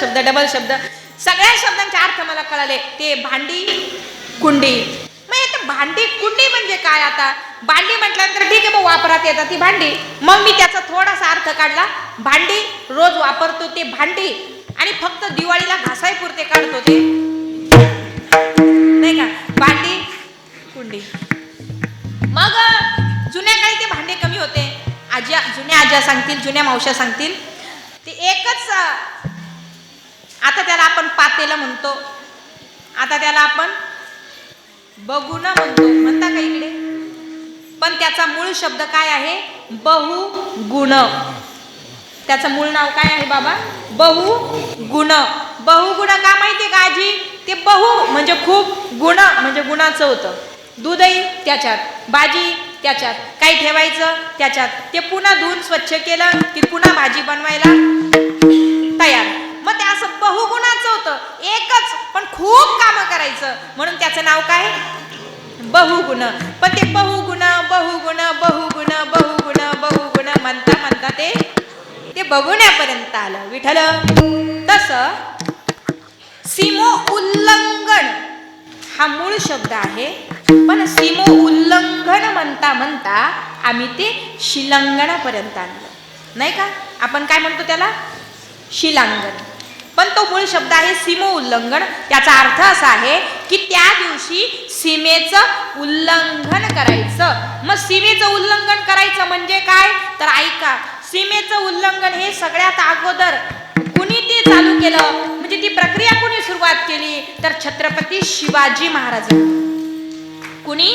शब्द. सगळ्या शब्दांचे अर्थ मला कळाले. ते भांडी कुंडी. मग भांडी कुंडी म्हणजे काय? आता भांडी म्हटल्यानंतर ठीक आहे, मग वापरात येतात ती भांडी. मग मी त्याचा थोडासा अर्थ काढला. भांडी रोज वापरतो ते भांडी, आणि फक्त दिवाळीला घासाय पुरते काढतो ते, नाही का? भांडी कुंडी. मग जुन्या काळी ते भांडे कमी होते. जुन्या आज्या सांगतील, जुन्या मावश्या सांगतील, ते एकच. आता त्याला आपण पातेलं म्हणतो, आता त्याला आपण बघून म्हणता का इकडे? पण त्याचा मूळ शब्द काय आहे? बहुगुण. त्याचं मूळ नाव काय आहे बाबा? बहुगुण. बहुगुण का माहितीये का आजी? ते बहु म्हणजे खूप, गुण म्हणजे गुणाचं होतं. दूधही त्याच्यात, भाजी त्याच्यात, काही ठेवायचं त्याच्यात. ते पुन्हा धुवून स्वच्छ केलं की पुन्हा भाजी बनवायला तयार. मग ते असं बहुगुणाचं होतं. एकच पण खूप कामं करायचं, म्हणून त्याचं नाव काय? बहुगुण. पण ते बहुगुण म्हणता ते बघण्यापर्यंत आलं. विठ्ठल. तसं सीमो उल्लंघन हा मूळ शब्द आहे, पण सीमो उल्लंघन म्हणता आम्ही ते शिलांगणापर्यंत आणलं, नाही का? आपण काय म्हणतो त्याला? शिलांगण. पण तो मूळ शब्द आहे सीमो उल्लंघन. त्याचा अर्थ असा आहे की त्या दिवशी सीमेचं उल्लंघन करायचं. मग सीमेचं उल्लंघन करायचं म्हणजे काय? तर ऐका, सीमेचं उल्लंघन हे सगळ्यात अगोदर कुणी ते चालू केलं, म्हणजे ती प्रक्रिया कुणी सुरुवात केली? तर छत्रपती शिवाजी महाराज. कुणी?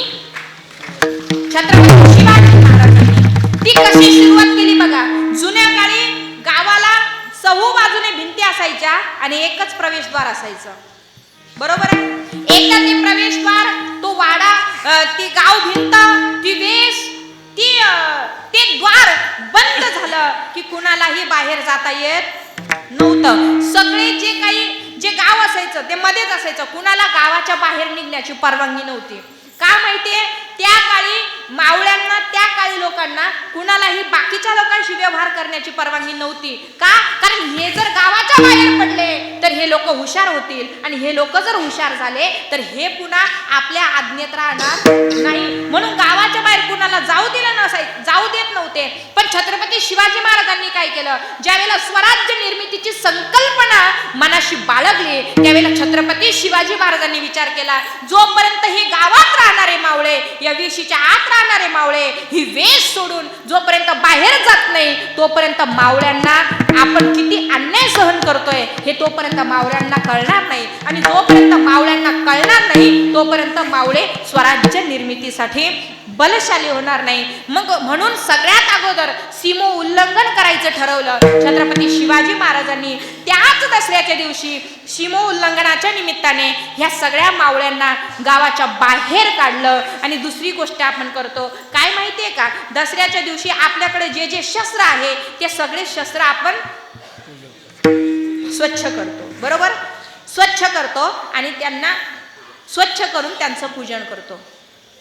छत्रपती शिवाजी महाराजांनी. ती कशी सुरुवात केली बघा. जुन्या काळी गावाला चहू बाजूने भिंती असायच्या आणि एकच प्रवेशद्वार असायचं, बरोबर आहे? एकदा ते प्रवेशद्वार, तो वाडा, ती गाव भिंत, ती वेस, ते द्वार बंद झालं की कुणालाही बाहेर जाता येत नव्हतं. सगळे जे गाव असायचं ते मध्येच असायचं. कुणाला गावाच्या बाहेर निघण्याची परवानगी नव्हती. का माहितीये? त्या काळी मावळ्यांना, त्या काळी लोकांना कुणालाही बाकीच्या लोकांशी व्यवहार करण्याची परवानगी नव्हती. का? कारण हे जर गावाच्या बाहेर पडले तर हे लोक हुशार होतील, आणि हे लोक जर हुशार झाले तर हे पुन्हा आपल्या आज्ञेत राहणार नाही. म्हणून गावाच्या बाहेर कुणाला जाऊ देत नव्हते. पण छत्रपती शिवाजी महाराजांनी काय केलं? ज्यावेळेला स्वराज्य निर्मितीची संकल्पना मनाशी बाळगली त्यावेळेला छत्रपती शिवाजी महाराजांनी विचार केला, जोपर्यंत हे गावात राहणारे मावळे, या वेशीच्या आत राहणारे मावळे ही वेश सोडून जोपर्यंत बाहेर जात नाही तोपर्यंत मावळ्यांना आपण किती अन्याय सहन करतोय हे तोपर्यंत मावळ्यांना कळणार नाही. आणि जोपर्यंत मावळ्यांना कळणार नाही तोपर्यंत मावळे स्वराज्य निर्मितीसाठी बलशाली होणार नाही. मग म्हणून सगळ्यात अगोदर सीमो उल्लंघन करायचं ठरवलं छत्रपती शिवाजी महाराजांनी. त्याच दसऱ्याच्या दिवशी सीमो उल्लंघनाच्या निमित्ताने ह्या सगळ्या मावळ्यांना गावाच्या बाहेर काढलं. आणि दुसरी गोष्ट आपण करतो काय माहितीये का, दसऱ्याच्या दिवशी आपल्याकडे जे जे शस्त्र आहे ते सगळे शस्त्र आपण स्वच्छ करतो, बरोबर, स्वच्छ करतो आणि त्यांना स्वच्छ करून त्यांचं पूजन करतो.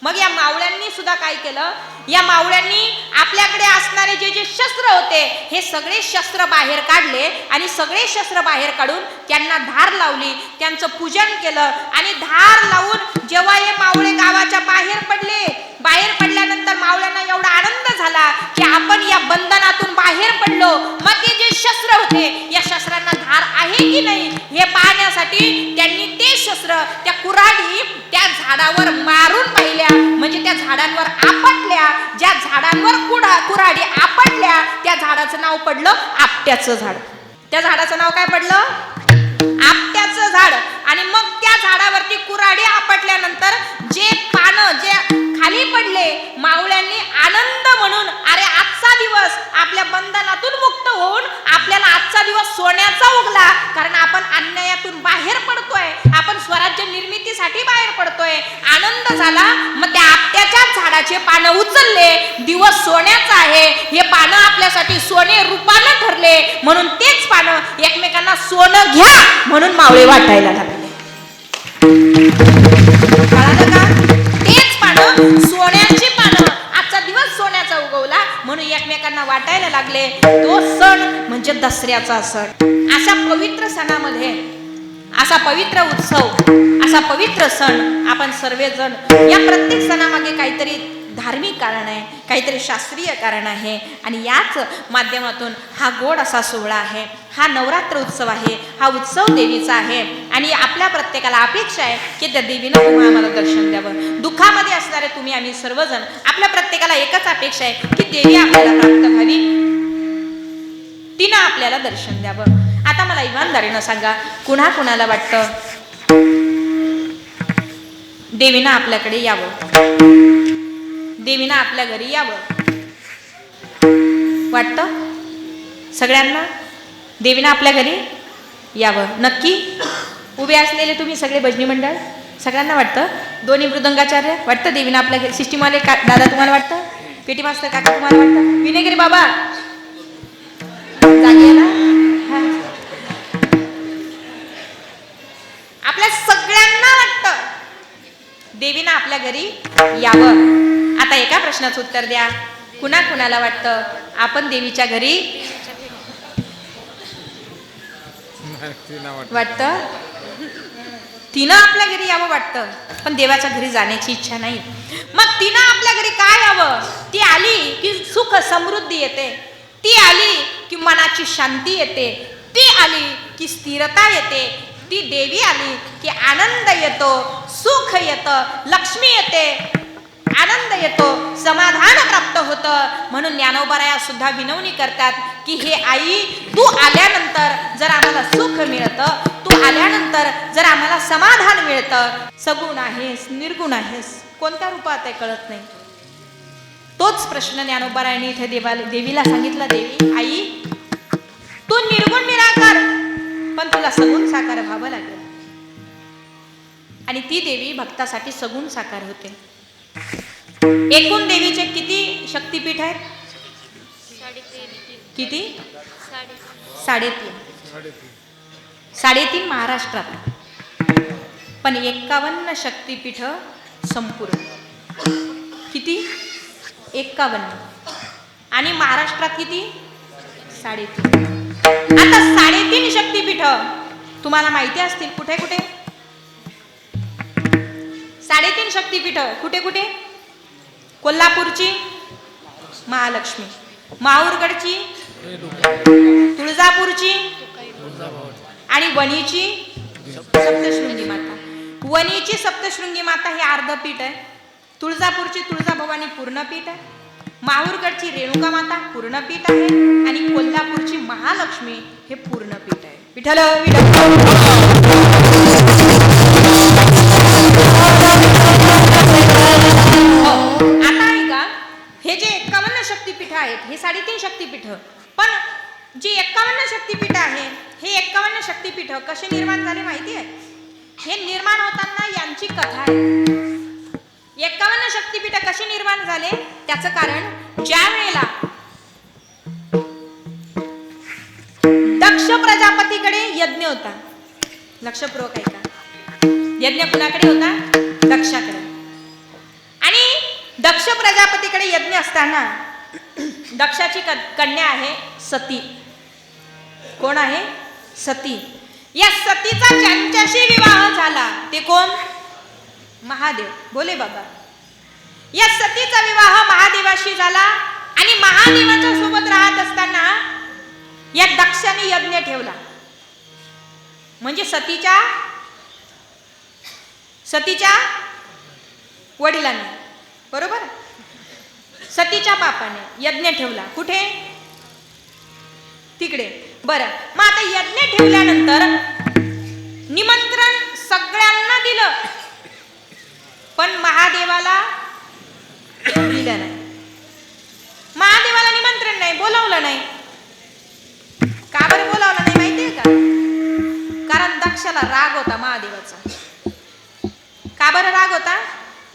मग या मावळ्यांनी सुद्धा काय केलं, या मावळ्यांनी आपल्याकडे असणारे जे जे शस्त्र होते हे सगळे शस्त्र बाहेर काढले आणि सगळे शस्त्र बाहेर काढून त्यांना धार लावली, त्यांचं पूजन केलं. आणि धार लावून जेव्हा हे मावळे गावाच्या बाहेर पडले, बाहेर पडल्यानंतर मावळ्यांना एवढा आनंद झाला की आपण या बंधनातून बाहेर पडलो. मग ते जे शस्त्र होते या शस्त्रांना धार आहे की नाही हे पाहण्यासाठी त्यांनी ते शस्त्र त्या कुऱ्हाडी त्या झाडावर मारून पाहिल्या. म्हणजे त्या झाडांवर आपटल्या, ज्या झाडांवर कुऱ्हाडी आपटल्या त्या झाडाचं नाव पडलं आपट्याचं झाड. त्या झाडाचं नाव काय पडलं, आपट्याचं झाड. आणि मग त्या झाडावरती कुऱ्हाडी आपटल्यानंतर जे पानं जे खाली पडले, मावळ्यांनी आनंद म्हणून अरे आजचा दिवस आपल्या बंधनातून मुक्त होऊन आपल्याला आजचा दिवस सोन्याचा उगला, कारण आपण अन्यायातून बाहेर पडतोय, आपण स्वराज्य निर्मितीसाठी बाहेर पडतोय, आनंद झाला. मग त्या आपट्याच्या झाडाचे पानं उचलले, दिवस सोन्याचा आहे, हे पानं आपल्यासाठी सोने रूपानं ठरले, म्हणून तेच पानं एकमेकांना सोनं घ्या म्हणून मावळे वाटायला लागले. कळालं का, तेच पानं सोन्याची पानं, आजचा दिवस सोन्याचा उगवला म्हणून एकमेकांना वाटायला लागले. तो सण म्हणजे दसऱ्याचा सण. अशा पवित्र सणामध्ये, असा पवित्र उत्सव, असा पवित्र सण आपण सर्वजण, या प्रत्येक सणामागे काहीतरी धार्मिक कारण आहे, काहीतरी शास्त्रीय कारण आहे. आणि याच माध्यमातून हा गोड असा सोहळा आहे, हा नवरात्र उत्सव आहे, हा उत्सव देवीचा आहे. आणि आपल्या प्रत्येकाला अपेक्षा आहे की त्या देवीनं तुम्हा आम्हाला दर्शन द्यावं. दुःखामध्ये असणारे तुम्ही आम्ही सर्वजण, आपल्या प्रत्येकाला एकच अपेक्षा आहे की देवी आपल्याला प्राप्त व्हावी, तिनं आपल्याला दर्शन द्यावं. आता मला इमानदारीनं सांगा, कुणाला वाटतं देवीनं आपल्याकडे यावं, देवीनं आपल्या घरी यावं, वाटतं सगळ्यांना देवीनं आपल्या घरी यावं? नक्की उभे असलेले तुम्ही सगळे भजनी मंडळ सगळ्यांना वाटतं? दोन्ही मृदंगाचार्य वाटतं देवीनं आपल्या घरी? सिस्टीमवाले दादा तुम्हाला वाटतं? पेटी मास्तर काका तुम्हाला वाटतं? विनेगिरी बाबा जागे ना? आपल्या सगळ्यांना वाटतं देवीनं आपल्या घरी यावं. आता एका प्रश्नाचं उत्तर द्या, कुणाला वाटतं आपण देवीच्या घरी वाटतं? तिनं आपल्या घरी यावं वाटतं, पण देवाच्या घरी जाण्याची इच्छा नाही. मग तिनं आपल्या घरी काय यावं? ती आली की सुख समृद्धी येते, ती आली की मनाची शांती येते, ती आली की स्थिरता येते, ती देवी आली की आनंद येतो, सुख येतं, लक्ष्मी येते, आनंद येतो, समाधान प्राप्त होतं. म्हणून ज्ञानोबराया सुद्धा विनवणी करतात की हे आई, तू आल्यानंतर जर आम्हाला सुख मिळतं, तू आल्यानंतर जर आम्हाला समाधान मिळतं, सगुण आहेस, निर्गुण आहेस, कोणत्या रूपात आहे कळत नाही. तोच प्रश्न ज्ञानोबरायांनी इथे देवीला सांगितला, देवी आई तू निर्गुण निराकार, पण तुला सगुण साकार व्हावं लागेल. आणि ती देवी भक्तासाठी सगुण साकार होते. एकूण देवीचे किती शक्तिपीठ आहेत? किती? 3.5 महाराष्ट्रात, पण 51 शक्तिपीठ संपूर्ण. किती? 51. आणि महाराष्ट्रात किती? 3.5. आता 3.5 शक्तिपीठ तुम्हाला माहिती असतील कुठे कुठे? 3.5 शक्तिपीठ कुठे कुठे? कोल्हापूरची महालक्ष्मी, माहूरगडची, तुळजापूरची आणि वणीची सप्तशृंगी माता. वणीची सप्तशृंगी माता हे अर्धपीठ आहे, तुळजापूरची तुळजाभवानी पूर्णपीठ आहे, माहूरगडची रेणुका माता पूर्णपीठ आहे आणि कोल्हापूरची महालक्ष्मी हे पूर्णपीठ आहे. विठ्ठल आता 51 शक्तिपीठ आहेत. हे 3.5 शक्तिपीठ. पण जी 51 शक्तिपीठ आहे, हे 51 शक्तिपीठ कसे निर्माण झाले माहिती आहे? हे निर्माण होताना यांची कथा आहे. 51 शक्तिपीठ कशी निर्माण झाले त्याचं कारण, ज्या वेळेला दक्ष प्रजापतीकडे यज्ञ होता. लक्षपूर्वक ऐका. यज्ञ कुणाकडे होता? दक्षाकडे. आणि दक्ष प्रजापतीकडे यज्ञ असताना दक्षाची कन्या आहे सती. कोण आहे? सती. या सतीचा ज्यांच्याशी विवाह झाला ते कोण? महादेव. बोले बाबा. या सतीचा विवाह महादेवाशी झाला आणि महादेवाच्या सोबत राहत असताना या दक्षाने यज्ञ ठेवला. म्हणजे सतीच्या वडिलांनी, बरोबर, सतीच्या बापाने यज्ञ ठेवला. कुठे? तिकडे. बरं, मग आता यज्ञ ठेवल्यानंतर निमंत्रण सगळ्यांना दिलं, पण महादेवाला दिलं नाही. महादेवाला निमंत्रण नाही, बोलावलं नाही. का बरं बोलावलं नाही माहितीये का? कारण दक्षाला राग होता महादेवाचा. का बरं राग होता?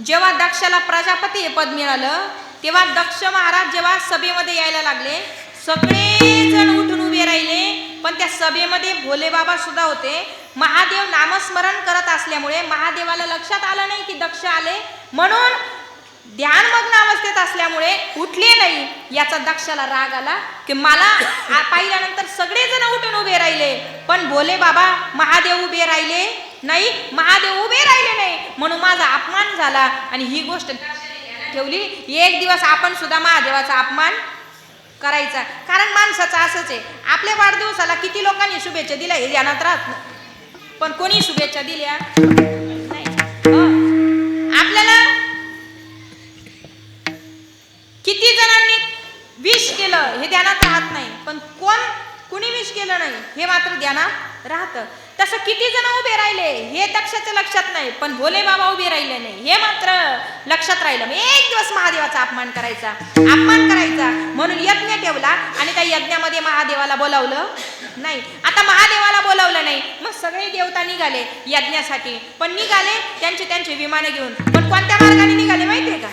जेव्हा दक्षाला प्रजापती हे पद मिळालं तेव्हा दक्ष महाराज जेव्हा सभेमध्ये यायला लागले, सगळे जण उठून उभे राहिले, पण त्या सभेमध्ये भोले बाबा सुद्धा होते. महादेव नामस्मरण करत असल्यामुळे महादेवाला लक्षात आलं नाही की दक्ष आले, म्हणून ध्यानमग्न अवस्थेत असल्यामुळे उठले नाही. याचा दक्षाला राग आला की मला पाहिल्यानंतर सगळेजण उठून उभे राहिले, पण भोले बाबा महादेव उभे राहिले नाही, महादेव उभे राहिले नाही, म्हणून माझा अपमान झाला. आणि ही गोष्ट ठेवली. एक दिवस आपण सुद्धा महादेवाचा अपमान करायचा. कारण माणसाचं असंच आहे, आपल्या वाढदिवसाला किती लोकांनी शुभेच्छा दिल्या हे ध्यानात राहत नाही, पण कोणी शुभेच्छा दिल्या नाही. आपल्याला किती जणांनी विश केलं हे ध्यानात राहत नाही, पण कुणी विश केलं नाही हे मात्र ध्यानात राहतं. तसं किती जण उभे राहिले हे दक्षाच्या लक्षात नाही, पण भोले बाबा उभे राहिले नाही हे मात्र लक्षात राहिलं. एक दिवस महादेवाचा अपमान करायचा, म्हणून यज्ञ ठेवला आणि त्या यज्ञामध्ये महादेवाला बोलावलं नाही. आता महादेवाला बोलावलं नाही, मग सगळे देवता निघाले यज्ञासाठी, पण निघाले त्यांचे विमाने घेऊन. पण कोणत्या मार्गाने निघाले माहितीये का?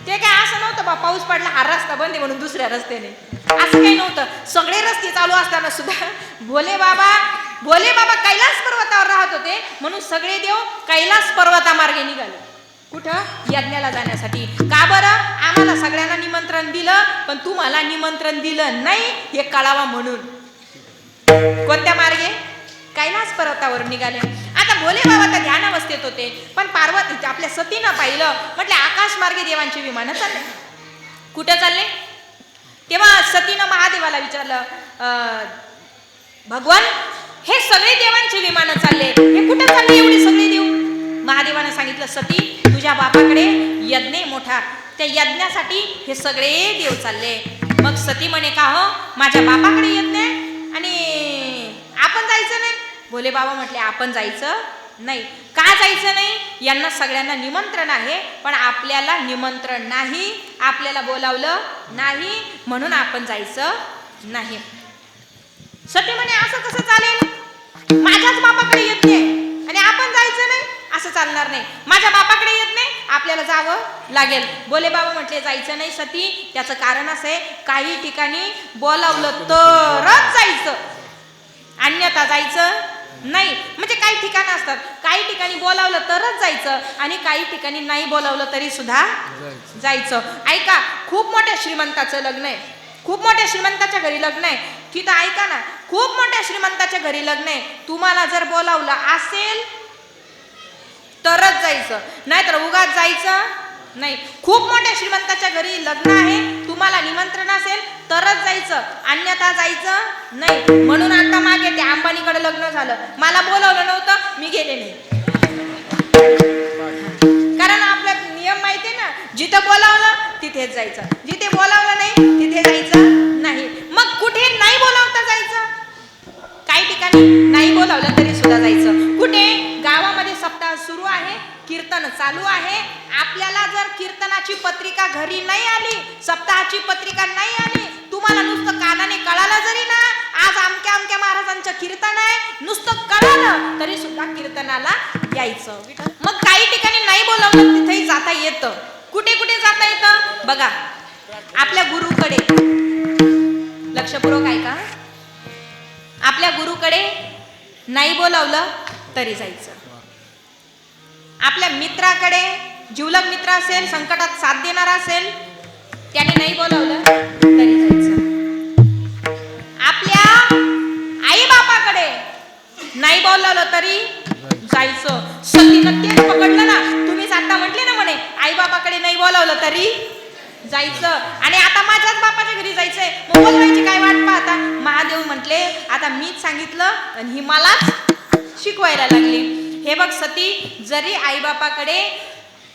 ते काय असं नव्हतं बा पाऊस पडला हा रस्ता बंद आहे म्हणून दुसऱ्या रस्त्याने, असं काही नव्हतं. सगळे रस्ते चालू असताना सुद्धा भोले बाबा कैलास पर्वतावर राहत होते, म्हणून सगळे देव कैलास पर्वतामार्गे निघाले. कुठं? यज्ञाला जाण्यासाठी. का बरं? आम्हाला सगळ्यांना निमंत्रण दिलं, पण तुम्हाला निमंत्रण दिलं नाही हे कळावा म्हणून. कोणत्या मार्गे? कैलास पर्वतावर निघाले. आता भोले बाबा तर ध्यान अवस्थेत होते, पण पार्वती आपल्या सतीनं पाहिलं, म्हटले आकाश मार्गे देवांची विमानं चालले. कुठं चालले? तेव्हा सतीनं महादेवाला विचारलं, भगवान हे सगळे देवांचे विमानं चालले, हे कुठं चालले एवढे सगळे देव? महादेवानं सांगितलं, सती तुझ्या बापाकडे यज्ञ मोठा, त्या यज्ञासाठी हे सगळे देव चालले. मग सती म्हणे, का हो माझ्या बापाकडे यज्ञ आणि आपण जायचं नाही? भोले बाबा म्हटले, आपण जायचं नाही. का जायचं नाही? यांना सगळ्यांना निमंत्रण आहे, पण आपल्याला निमंत्रण नाही, आपल्याला बोलावलं नाही, म्हणून आपण जायचं नाही. सती म्हणे, असं कसं चालेल? माझ्याच बापाकडे यज्ञ आहे आणि आपण जायचं नाही, असं चालणार नाही. माझ्या बापाकडे यज्ञ आहे, आपल्याला जावं लागेल. भोले बाबा म्हटले, जायचं नाही सती. त्याचं कारण असं आहे, काही ठिकाणी बोलावलं तरच जायचं, अन्यथा जायचं नाही. म्हणजे काही ठिकाणं असतात, काही ठिकाणी बोलावलं तरच जायचं आणि काही ठिकाणी नाही बोलावलं तरी सुद्धा जायचं. ऐका, खूप मोठ्या श्रीमंताचं लग्न आहे, खूप मोठ्या श्रीमंताच्या घरी लग्न आहे, तिथं ऐका ना, खूप मोठ्या श्रीमंताच्या घरी लग्न आहे, तुम्हाला जर बोलावलं असेल तरच जायचं, नाहीतर उगाच जायचं नाही. खूप मोठ्या श्रीमंताच्या घरी लग्न आहे, तुम्हाला निमंत्रण असेल तरच जायचं, अन्यथा जायचं नाही. म्हणून आता मागे त्या अंबानीकडे लग्न झालं, मला बोलावलं नव्हतं, मी गेले नाही. कारण आपला नियम माहिती आहे ना, जिथं बोलावलं तिथेच जायचं, जिथे बोलावलं नाही तिथे जायचं नाही. मग कुठे नाही बोलावता जायचं, काही ठिकाणी नाही बोलावलं तरी सुद्धा जायचं. कुठे? गावामध्ये सप्ताह सुरू आहे कीर्तन चालू आहे. आपल्याला जर कीर्तनाची पत्रिका घरी नाही आली, सप्ताहाची पत्रिका नाही आली, तुम्हाला नुसतं कानाने कळालं जरी ना आज अमक्या अमक्या महाराजांचं कीर्तन आहे, नुसतं कळालं तरी सुद्धा कीर्तनाला यायचं. मग काही ठिकाणी नाही बोलावलं तिथेही जाता येतं. कुठे कुठे जाता येतं बघा, आपल्या गुरुकडे लक्षपूर्वक ऐका. आपल्या गुरुकडे नाही बोलावलं तरी जायचं. आपल्या मित्राकडे, जिवलग मित्र असेल, संकटात साथ देणारा असेल, त्याने नाही बोलावलं तरी जायचं. आपल्या आई बापाकडे नाही बोलावलं तरी जायचं. सतीनं तेच पकडलं ना, तुम्हीच आता म्हटले ना म्हणे आई बापाकडे नाही बोलावलं तरी जायचं. आणि आता माझ्याच बापाच्या घरी जायचंय, मग बोलवायची काय वाट पाहता. महादेव म्हटले आता मीच सांगितलं आणि ही मलाच शिकवायला लागली. हे बघ सती, जरी आई बापाकडे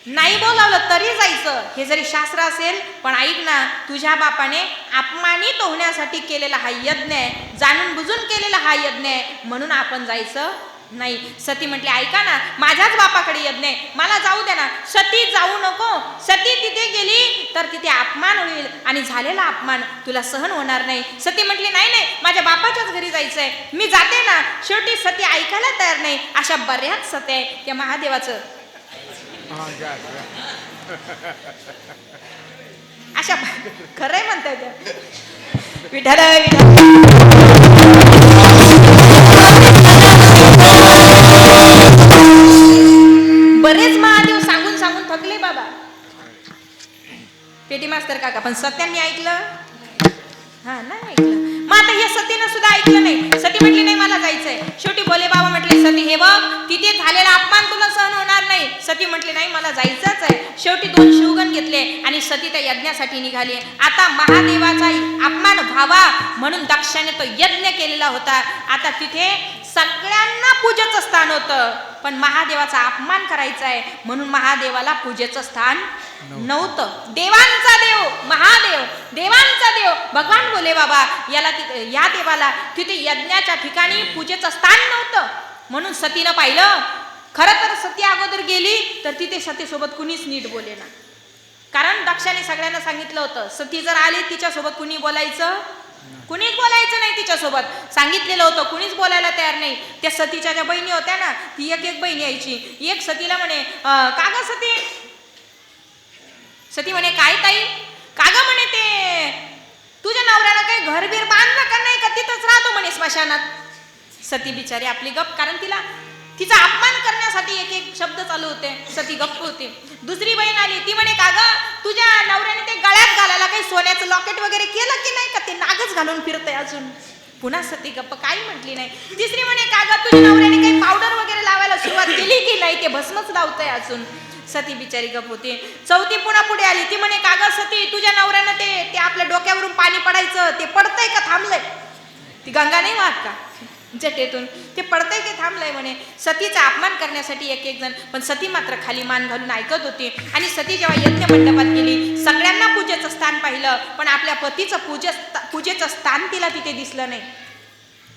नाही बोलावलं तरी जायचं, हे जरी शास्त्र असेल, पण ऐक ना, तुझ्या बापाने अपमानित होण्यासाठी केलेला हा यज्ञ आहे, जाणून बुजून केलेला हा यज्ञ आहे, म्हणून आपण जायचं नाही. सती म्हटली ऐका ना, माझ्याच बापाकडे यज्ञ आहे, मला जाऊ दे ना. सती जाऊ नको. सती तिथे गेली तर तिथे अपमान होईल आणि झालेला अपमान तुला सहन होणार नाही. सती म्हटली नाही नाही, माझ्या बापाच्याच घरी जायचंय, मी जाते ना. शेवटी सती ऐकायला तयार नाही. अशा बऱ्याच सत्या आहे त्या महादेवाचं. अशा खरंय म्हणताय त्या विठाल बरेच महादेव सांगून सांगून थकले बाबा, पेटी मास्तर काका. पण सत्यांनी ऐकलं? हा नाही ऐकलं. मग आता या सतीनं सुद्धा ऐकलं नाही. सती म्हटली नाही मला जायचंय. शेवटी भोले बाबा म्हटले सती हे बघ, तिथे झालेला अपमान तुला सहन होणार नाही. सती म्हटली नाही मला जायचंच आहे. शेवटी 2 शिवगण घेतले आणि सती त्या यज्ञासाठी निघाली. आता महादेवाचा अपमान व्हावा म्हणून दक्षाने तो यज्ञ केलेला होता. आता तिथे सगळ्यांना पूजेचं स्थान होतं, पण महादेवाचा अपमान करायचा आहे म्हणून महादेवाला पूजेचं स्थान नव्हतं. देवांचा देव महादेव, देवांचा देव भगवान भोले बाबा, याला या देवाला तिथे यज्ञाच्या ठिकाणी पूजेचं स्थान नव्हतं. म्हणून सतीनं पाहिलं, खरं तर सती अगोदर गेली तर तिथे सतीसोबत कुणीच नीट बोले ना. कारण दक्षाने सगळ्यांना सांगितलं होतं सती जर आली तिच्यासोबत कुणी बोलायचं, कुणीच बोलायचं नाही. तिच्यासोबत सांगितलेलं होतं, कुणीच बोलायला तयार नाही. त्या सतीच्या ज्या बहिणी होत्या ना, ती एक एक बहीण यायची. एक सतीला म्हणे का ग सती. सती म्हणे काय ताई. का ग म्हणे ते तुझ्या नवऱ्याला काही घरबीर बांधलं का नाही, का तिथंच राहतो म्हणे स्मशानात. सती बिचारी आपली गप, कारण तिचा अपमान करण्यासाठी एक एक शब्द चालू होते. सती गप्प होती. दुसरी बहीण आली, ती म्हणे का ग तुझ्या नवऱ्याने ते गळ्यात घालायला काही सोन्याचं लॉकेट वगैरे केलं की नाही, का ते नागच घालून फिरतय अजून. पुन्हा सती गप्प, काही म्हटली नाही. तिसरी म्हणे का ग तुझ्या नवऱ्याने काही पावडर वगैरे लावायला सुरुवात केली की नाही, ते भस्मच लावतंय अजून. सती बिचारी गप होती. चौथी पुन्हा पुढे आली, ती म्हणे का ग सती तुझ्या नवऱ्यानं ते आपल्या डोक्यावरून पाणी पडायचं ते पडतंय का थांबलंय. ती गंगा नाही वाहत का जटेतून, ते पडतंय की थांबलंय म्हणे. सतीचा अपमान करण्यासाठी एक एक जण, पण सती मात्र खाली मान घालून ऐकत होती. आणि सती जेव्हा यज्ञ मंडपात गेली, सगळ्यांना पूजेचं स्थान पाहिलं, पण आपल्या पतीचं पूजेचं स्थान तिला तिथे दिसलं नाही.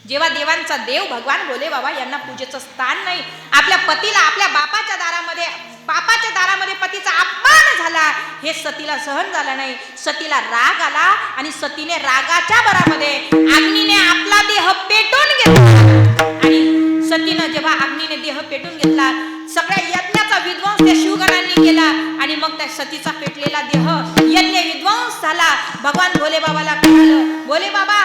जेव्हा देवांचा देव भगवान भोले बाबा यांना पूजेचं स्थान नाही, आपल्या पतीला आपल्या बापाच्या दारामध्ये पतीचा अपमान झाला, हे सतीला सहन झालं नाही. सतीला राग आला आणि सतीने रागाच्या भरामध्ये अग्नीने आपला देह पेटून घेतला. आणि सतीनं जेव्हा अग्नीने देह पेटून घेतला, सगळ्या यज्ञाचा विध्वंस त्या शिवगणांनी केला आणि मग त्या सतीचा पेटलेला देह यज्ञ विध्वंस झाला. भगवान भोले बाबाला कळालं. भोले बाबा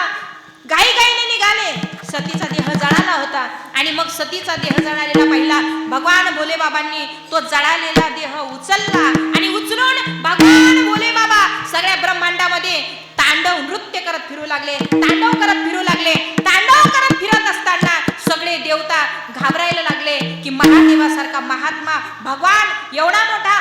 घाईघाईने निघाले. सतीचा देह जळाला होता आणि मग सतीचा देह जळालेला पाहिला. भगवान भोले बाबांनी तो जळालेला देह उचलला आणि उचलून भगवान भोले बाबा सगळ्या ब्रह्मांडामध्ये तांडव नृत्य करत फिरू लागले. तांडव करत फिरत असताना सगळे देवता घाबरायला लागले की महादेवासारखा महात्मा भगवान एवढा मोठा,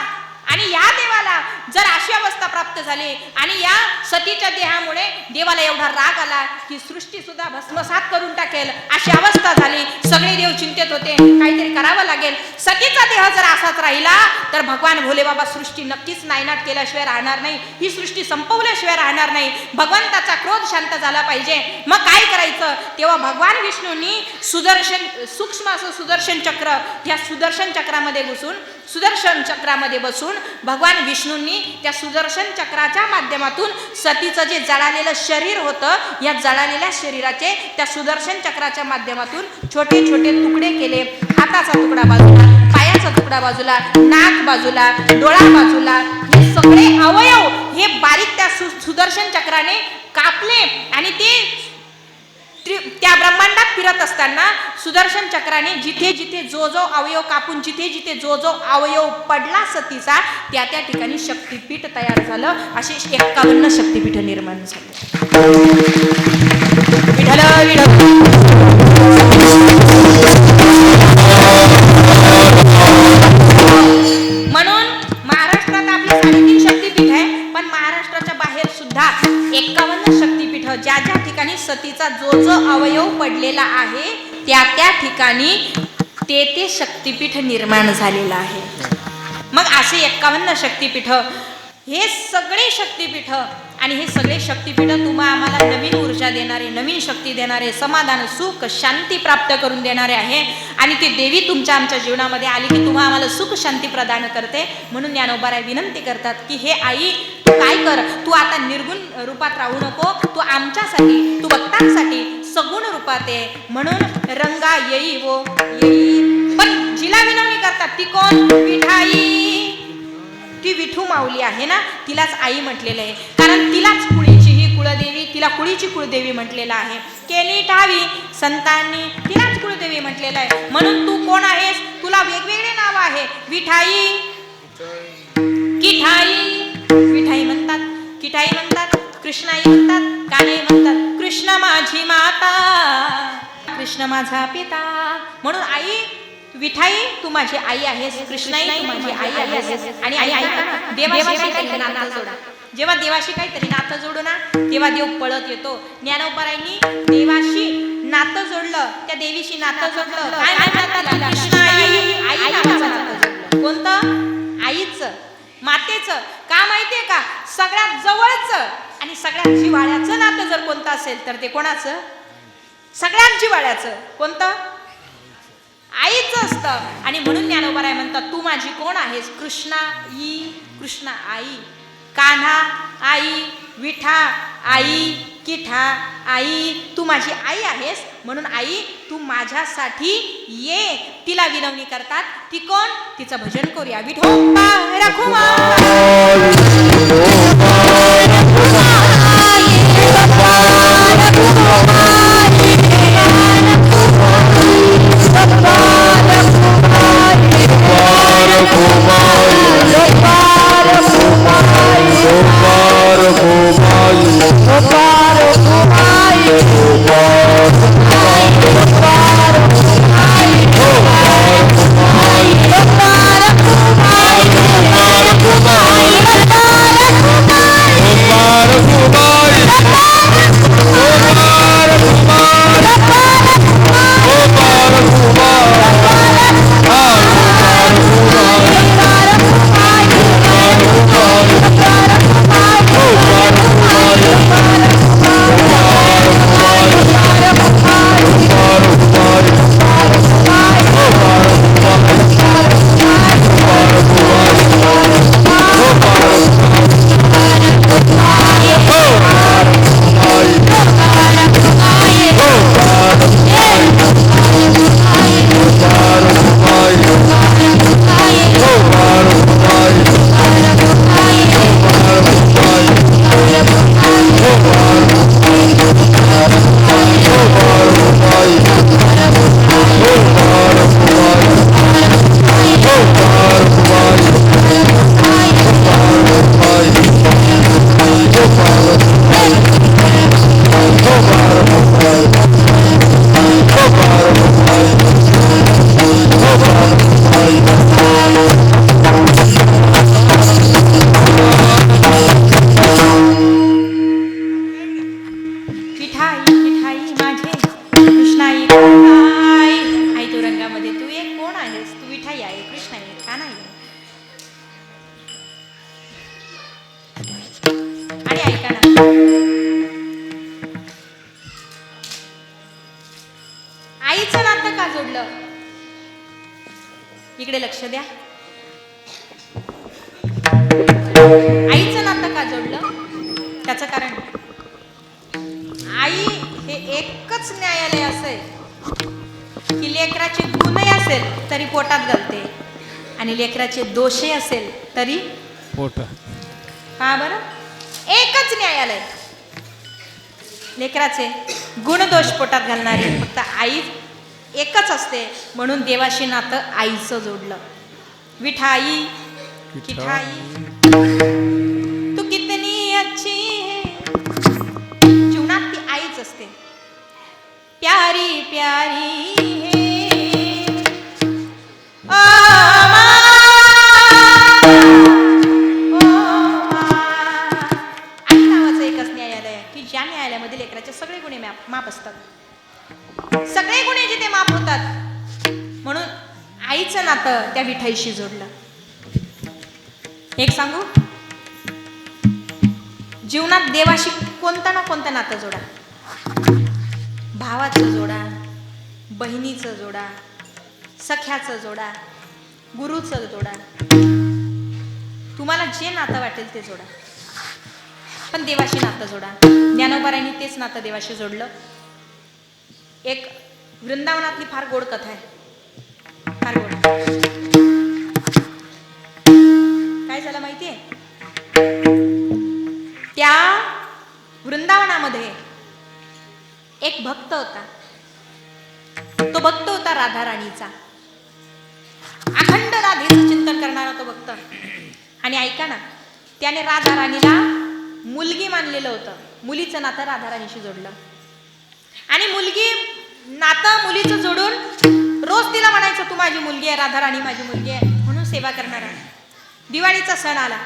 आणि या देवाला जर अशी अवस्था प्राप्त झाली आणि या सतीच्या देहामुळे देवाला एवढा राग आला की सृष्टी सुद्धा भस्मसात करून टाकेल अशी अवस्था झाली. सगळे देव चिंतेत होते, काहीतरी करावं लागेल. सतीचा देह जर असाच राहिला तर भगवान भोले बाबा सृष्टी नक्कीच नायनाट केल्याशिवाय राहणार नाही, ही सृष्टी संपवल्याशिवाय राहणार नाही. भगवंताचा क्रोध शांत झाला पाहिजे. मग काय करायचं. तेव्हा भगवान विष्णूंनी सूक्ष्म असं सुदर्शन चक्र, या सुदर्शन चक्रामध्ये घुसून सुदर्शन चक्रामध्ये बसून भगवान विष्णूंनी त्या सुदर्शन चक्राच्या माध्यमातून सतीचं जे जळालेलं शरीर होतं, या जळालेल्या शरीराचे त्या सुदर्शन चक्राच्या माध्यमातून छोटे छोटे तुकडे केले. हाताचा तुकडा बाजूला, पायाचा तुकडा बाजूला, नाक बाजूला, डोळा बाजूला, हे सगळे अवयव हे बारीक त्या सुदर्शन चक्राने कापले आणि ते त्या ब्रह्मांडात फिरत असताना सुदर्शन चक्राने जिथे जिथे जो जो अवयव कापून जिथे जिथे जो जो अवयव पडला सतीचा त्या त्या ठिकाणी शक्तिपीठ तयार झालं. असे 51 शक्तिपीठ निर्माण झाले. विठ्ठल म्हणून महाराष्ट्रात आपले 3.5 शक्तिपीठ आहे, पण महाराष्ट्राच्या बाहेर सुद्धा 51 शक्तिपीठ ज्या ज्या ठिकाणी सतीचा जो जो अवयव पडलेला आहे त्या त्या ठिकाणी ते शक्तिपीठ निर्माण झालेलं आहे. मग असे 51 शक्तिपीठ, हे सगळे शक्तिपीठ आणि हे सगळे शक्तिपीठ तुम्हा आम्हाला नवीन ऊर्जा देणारे, नवीन शक्ती देणारे, समाधान, सुख, शांती प्राप्त करून देणारे आहे. आणि ती देवी तुमच्या आमच्या जीवनामध्ये आली की तुम्हा आम्हाला सुख शांती प्रदान करते. म्हणून ज्ञानोबाराय विनंती करतात की हे आई तू काय कर, तू आता निर्गुण रूपात राहू नको, तू आमच्यासाठी, तू भक्तांसाठी सगुण रूपात आहे. म्हणून रंगा येई वो येई. पण जिला विनवणी करतात ती कोण? विठाई. ती विठू माऊली आहे ना, तिलाच आई म्हटलेलं आहे, कारण तिलाच कुळीची ही कुळदेवी, तिला कुळीची कुळदेवी म्हटलेलं आहे. केली ठावी संतांनी, तिलाच कुळदेवी म्हटलेलं आहे. म्हणून तू कोण आहेस? तुला वेगवेगळे नाव आहे. विठाई, किठाई, विठाई म्हणतात, किठाई म्हणतात, कृष्णाई म्हणतात, कानाई म्हणतात. कृष्ण माझी माता, कृष्ण माझा पिता. म्हणून आई विठाई तू माझी आई आहेस, कृष्णाई तू माझी आई आहेस. आणि आई देवाशी काहीतरी नातं जोडा. जेव्हा देवाशी काहीतरी नातं जोडू ना तेव्हा देव पळत येतो. ज्ञानोबारायांनी देवाशी नातं जोडलं, त्या देवीशी नातं जोडलं. काय म्हणतात? कृष्णाई, आई नावाचं नातं जोडलं. कोणतं? आईचं, मातेचं. का माहितीये का? सगळ्यात जवळचं आणि सगळ्यात जिव्हाळ्याचं नातं जर कोणतं असेल तर ते कोणाचं? सगळ्यात जिव्हाळ्याचं. कोणतं? आईचं असतं. आणि म्हणून ज्ञानोबाराय म्हणतात तू माझी कोण आहेस? कृष्णाई, कृष्णा आई, कान्हा आई, विठा आई, किठा आई, तू माझी आई आहेस. म्हणून आई तू माझ्यासाठी ये. तिला विनवणी करतात. ती कोण? तिचं भजन करूया. विठोबा रखुमाई, इकडे लक्ष द्या. त्याचं कारण आई हे एकच न्यायालय असेल की लेकराचे गुन्हे असेल तरी पोटात घालते आणि लेकराचे दोषही असेल तरी पोटात. हा बरं, एकच न्यायालय. लेकराचे गुणदोष पोटात घालणारी फक्त आई एकच असते. म्हणून देवाशी नातं आईचं जोडलं. विठाई किठाई तू कितनी अच्छी है, जीवनात ती आईच असते. प्यारी प्यारी है ओ मा, ओ मा. आई नावाचं एकच न्यायालय आहे की ज्या न्यायालयामध्ये लेकराचे सगळे गुन्हे माफ असतात. सगळे गुन्हे जिथे माफ होतात. म्हणून आईचं नातं त्या विठाईशी जोडलं. एक सांगू, जीवनात देवाशी कोणतं ना कोणतं नातं जोडा. भावाचं जोडा, बहिणीचं जोडा, सख्याचं जोडा, गुरुचं जोडा. तुम्हाला जे नातं वाटेल ते जोडा, पण देवाशी नातं जोडा. ज्ञानोबारांनी तेच नातं देवाशी जोडलं. एक वृंदावनातली फार गोड कथा आहे, फार गोड. काय झालं माहितीये, त्या वृंदावनामध्ये एक भक्त होता. तो भक्त होता राधा राणीचा. अखंड राधेचं चिंतन करणारा तो भक्त. आणि ऐका ना, त्याने राधा राणीला मुलगी मानलेलं होतं. मुलीचं नातं राधा राणीशी जोडलं. आणि मुलगी नातं मुलीचं जोडून रोज तिला म्हणायचं तू माझी मुलगी आहे, राधा राणी माझी मुलगी आहे म्हणून सेवा करणारा. दिवाळीचा सण आला,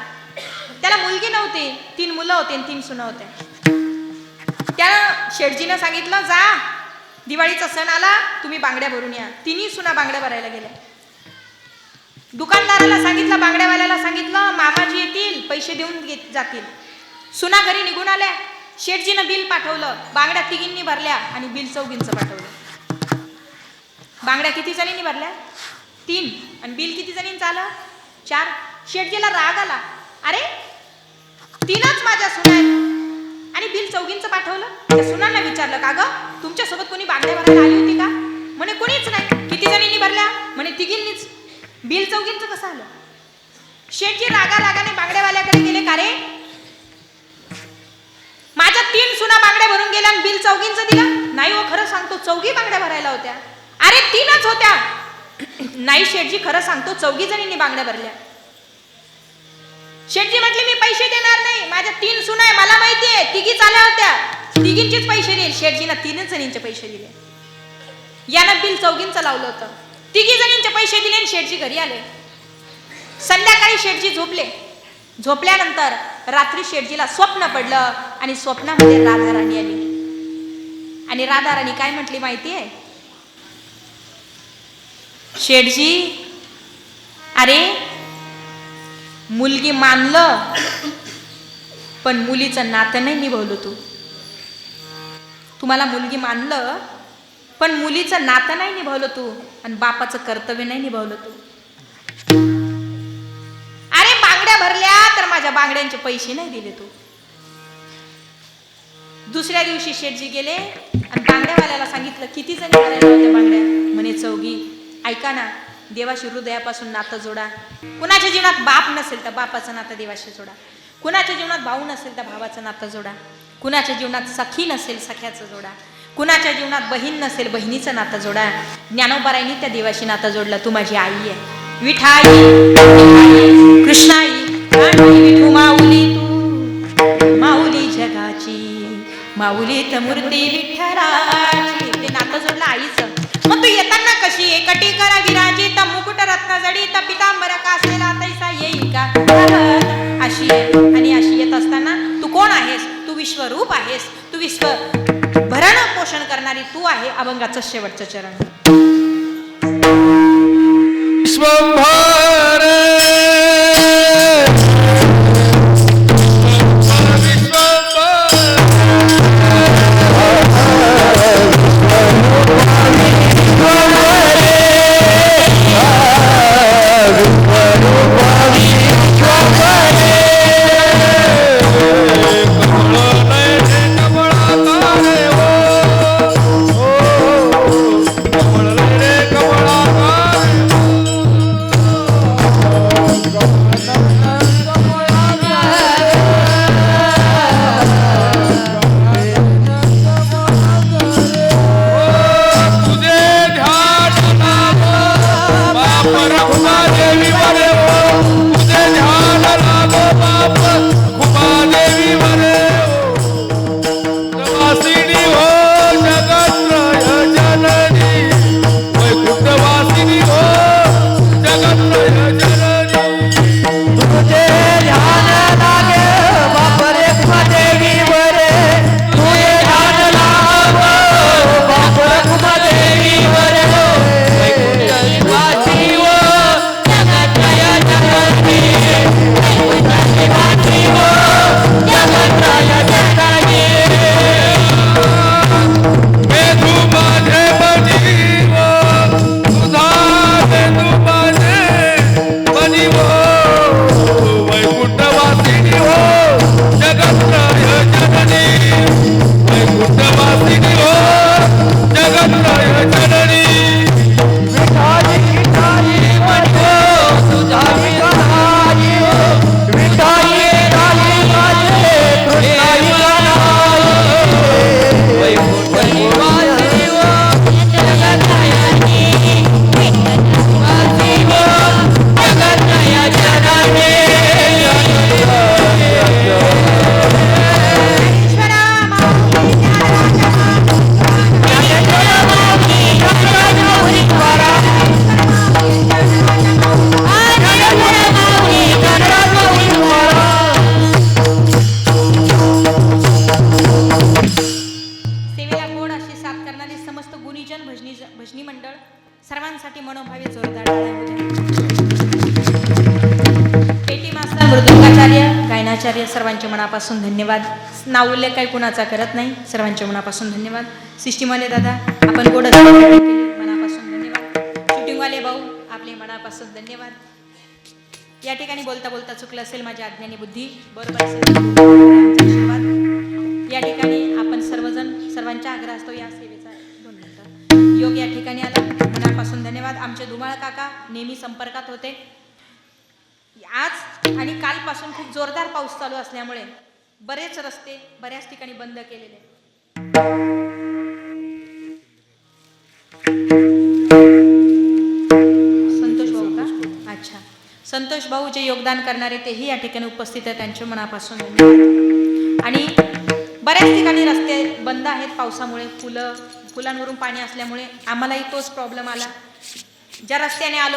त्याला मुलगी नव्हती, 3 मुलं होते आणि 3 सुना होत्या. त्यानं शेठजीनं सांगितलं जा दिवाळीचा सण आला तुम्ही बांगड्या भरून या. 3ही सुना बांगड्या भरायला गेल्या. दुकानदाराला सांगितलं, बांगड्यावाल्याला सांगितलं मामाजी येतील पैसे देऊन जातील. सुना घरी निघून आल्या. शेठजीनं बिल पाठवलं, बांगड्या 3घींनी भरल्या आणि बिल 4घींचं पाठवलं. बांगड्या किती जणींनी भरल्या? 3. आणि बिल किती जणींचं आलं? 4. शेठजीला राग आला, अरे 3च माझ्या सुना आहेत आणि बिल 4घींचं पाठवलं. त्या सुनांना विचारलं, का ग तुमच्यासोबत कोणी बांगड्या भरायला आली होती का? म्हणे कोणीच नाही. किती जणींनी भरल्या? म्हणे 3घींनीच. बिल 4घींचं कसं आलं? शेठजी रागाने बांगड्यावाल्याकडे गेले, का रे माझ्या 3 सुना बांगड्या भरून गेल्या आणि बिल 4घींचं दिलं? नाही हो खरं सांगतो 4घी बांगड्या भरायला होत्या. अरे 3च होत्या. नाही शेठजी खरं सांगतो 4घी जणींनी बांगड्या भरल्या. शेठजी म्हटले मी पैसे देणार नाही, माझ्या 3 सुना आहे, मला माहिती आहे 3घीच आल्या होत्या, 3घींचेच पैसे देईल. शेठजीना 3च जणींचे पैसे दिले. यानं बिल 4घींचं लावलं होतं. 3घी जणींचे पैसे दिले आणि शेठजी घरी आले. संध्याकाळी शेठजी झोपले. झोपल्यानंतर रात्री शेठजीला स्वप्न पडलं आणि स्वप्नामध्ये राधा राणी आली. आणि राधा राणी काय म्हटली माहितीये? शेठजी अरे मुलगी मानलं पण मुलीचं नातं नाही निभवलं तू. तुम्हाला मुलगी मानलं पण मुलीचं नातं नाही निभवलं तू आणि बापाचं कर्तव्य नाही निभवलं तू. अरे बांगड्या भरल्या तर माझ्या बांगड्यांचे पैसे नाही दिले तू. दुसऱ्या दिवशी शेठजी गेले आणि बांगड्यावाल्याला सांगितलं किती जणी भरायला होत्या बांगड्या? म्हणे 4घी. ऐका ना, देवाशी हृदयापासून नातं जोडा. कुणाच्या जीवनात बाप नसेल तर बापाचं नातं देवाशी जोडा. कुणाच्या जीवनात भाऊ नसेल तर भावाचं नातं जोडा. कुणाच्या जीवनात सखी नसेल सख्याचं जोडा. कुणाच्या जीवनात बहीण नसेल बहिणीचं नातं जोडा. ज्ञानोबारायांनी त्या देवाशी नातं जोडलं. तू माझी आई आहे. विठाई कृष्णाई विठू माऊली, तू माऊली जगाची माऊलीत मूर्ती विठ्ठलाची. ते नातं जोडलं आईचं. मग तू येताना कशी एकटी करा विराजित मुकुट रत्न जडित पितांबर कासेला तैसा येईल का अशी आहे. आणि अशी येत असताना तू कोण आहेस? तू विश्वरूप आहेस. तू विश्व भरण पोषण करणारी तू आहे. अभंगाचं शेवटचं चरण. विश्वंभर मनोभावे जोरदार टाळ्या होऊ द्या. पेटी मास्तर, मृदंगाचार्य, गायनाचार्य सर्वांचे मनापासून धन्यवाद. नाव उल्लेख काही कुणाचा करत नाही, सर्वांचे मनापासून धन्यवाद. सिस्टीमवाले दादा आपण गोड मनापासून धन्यवाद. शूटिंगवाले भाऊ आपले मनापासून धन्यवाद. या ठिकाणी बोलता बोलता चुकलं असेल माझी अज्ञानी बुद्धी बरोबर असेल आशीर्वाद. या ठिकाणी आपण सर्वांच्या आग्रह असतो या सेवेचा 2 मिनिटं योग या ठिकाणी आला, मनापासून धन्यवाद. आमचे धुमाळ काका नेहमी संपर्कात होते. आज आणि कालपासून खूप जोरदार पाऊस चालू असल्यामुळे बरेच रस्ते बऱ्याच ठिकाणी बंद केलेले. संतोष भाऊ का? अच्छा, संतोष भाऊ जे योगदान करणारे तेही या ठिकाणी उपस्थित आहेत, त्यांच्या मनापासून धन्यवाद. आणि बऱ्याच ठिकाणी रस्ते बंद आहेत पावसामुळे, पुलांवरून पाणी असल्यामुळे आम्हालाही तोच प्रॉब्लेम आला. ज्या रस्त्याने आलो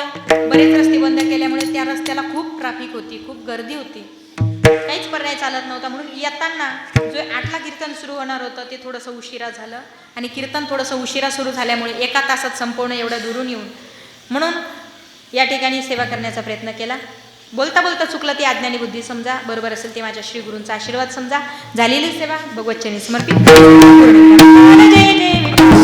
बरेच रस्ते बंद केल्यामुळे त्या रस्त्याला खूप ट्रॅफिक होती, खूप गर्दी होती, काहीच पर्याय चालत नव्हता. म्हणून येताना जो 8ला कीर्तन सुरू होणार होतं ते थोडंसं उशिरा झालं आणि कीर्तन थोडंसं उशिरा सुरू झाल्यामुळे 1 तासात संपवणं एवढं दुरून येऊन म्हणून या ठिकाणी सेवा करण्याचा प्रयत्न केला. बोलता बोलता चुकलं ती अज्ञानी बुद्धी समजा, बरोबर असेल ते माझ्या श्री गुरूंचा आशीर्वाद समजा. झालेली सेवा भगवत चरणी समर्पित. जय जय विठ्ठल.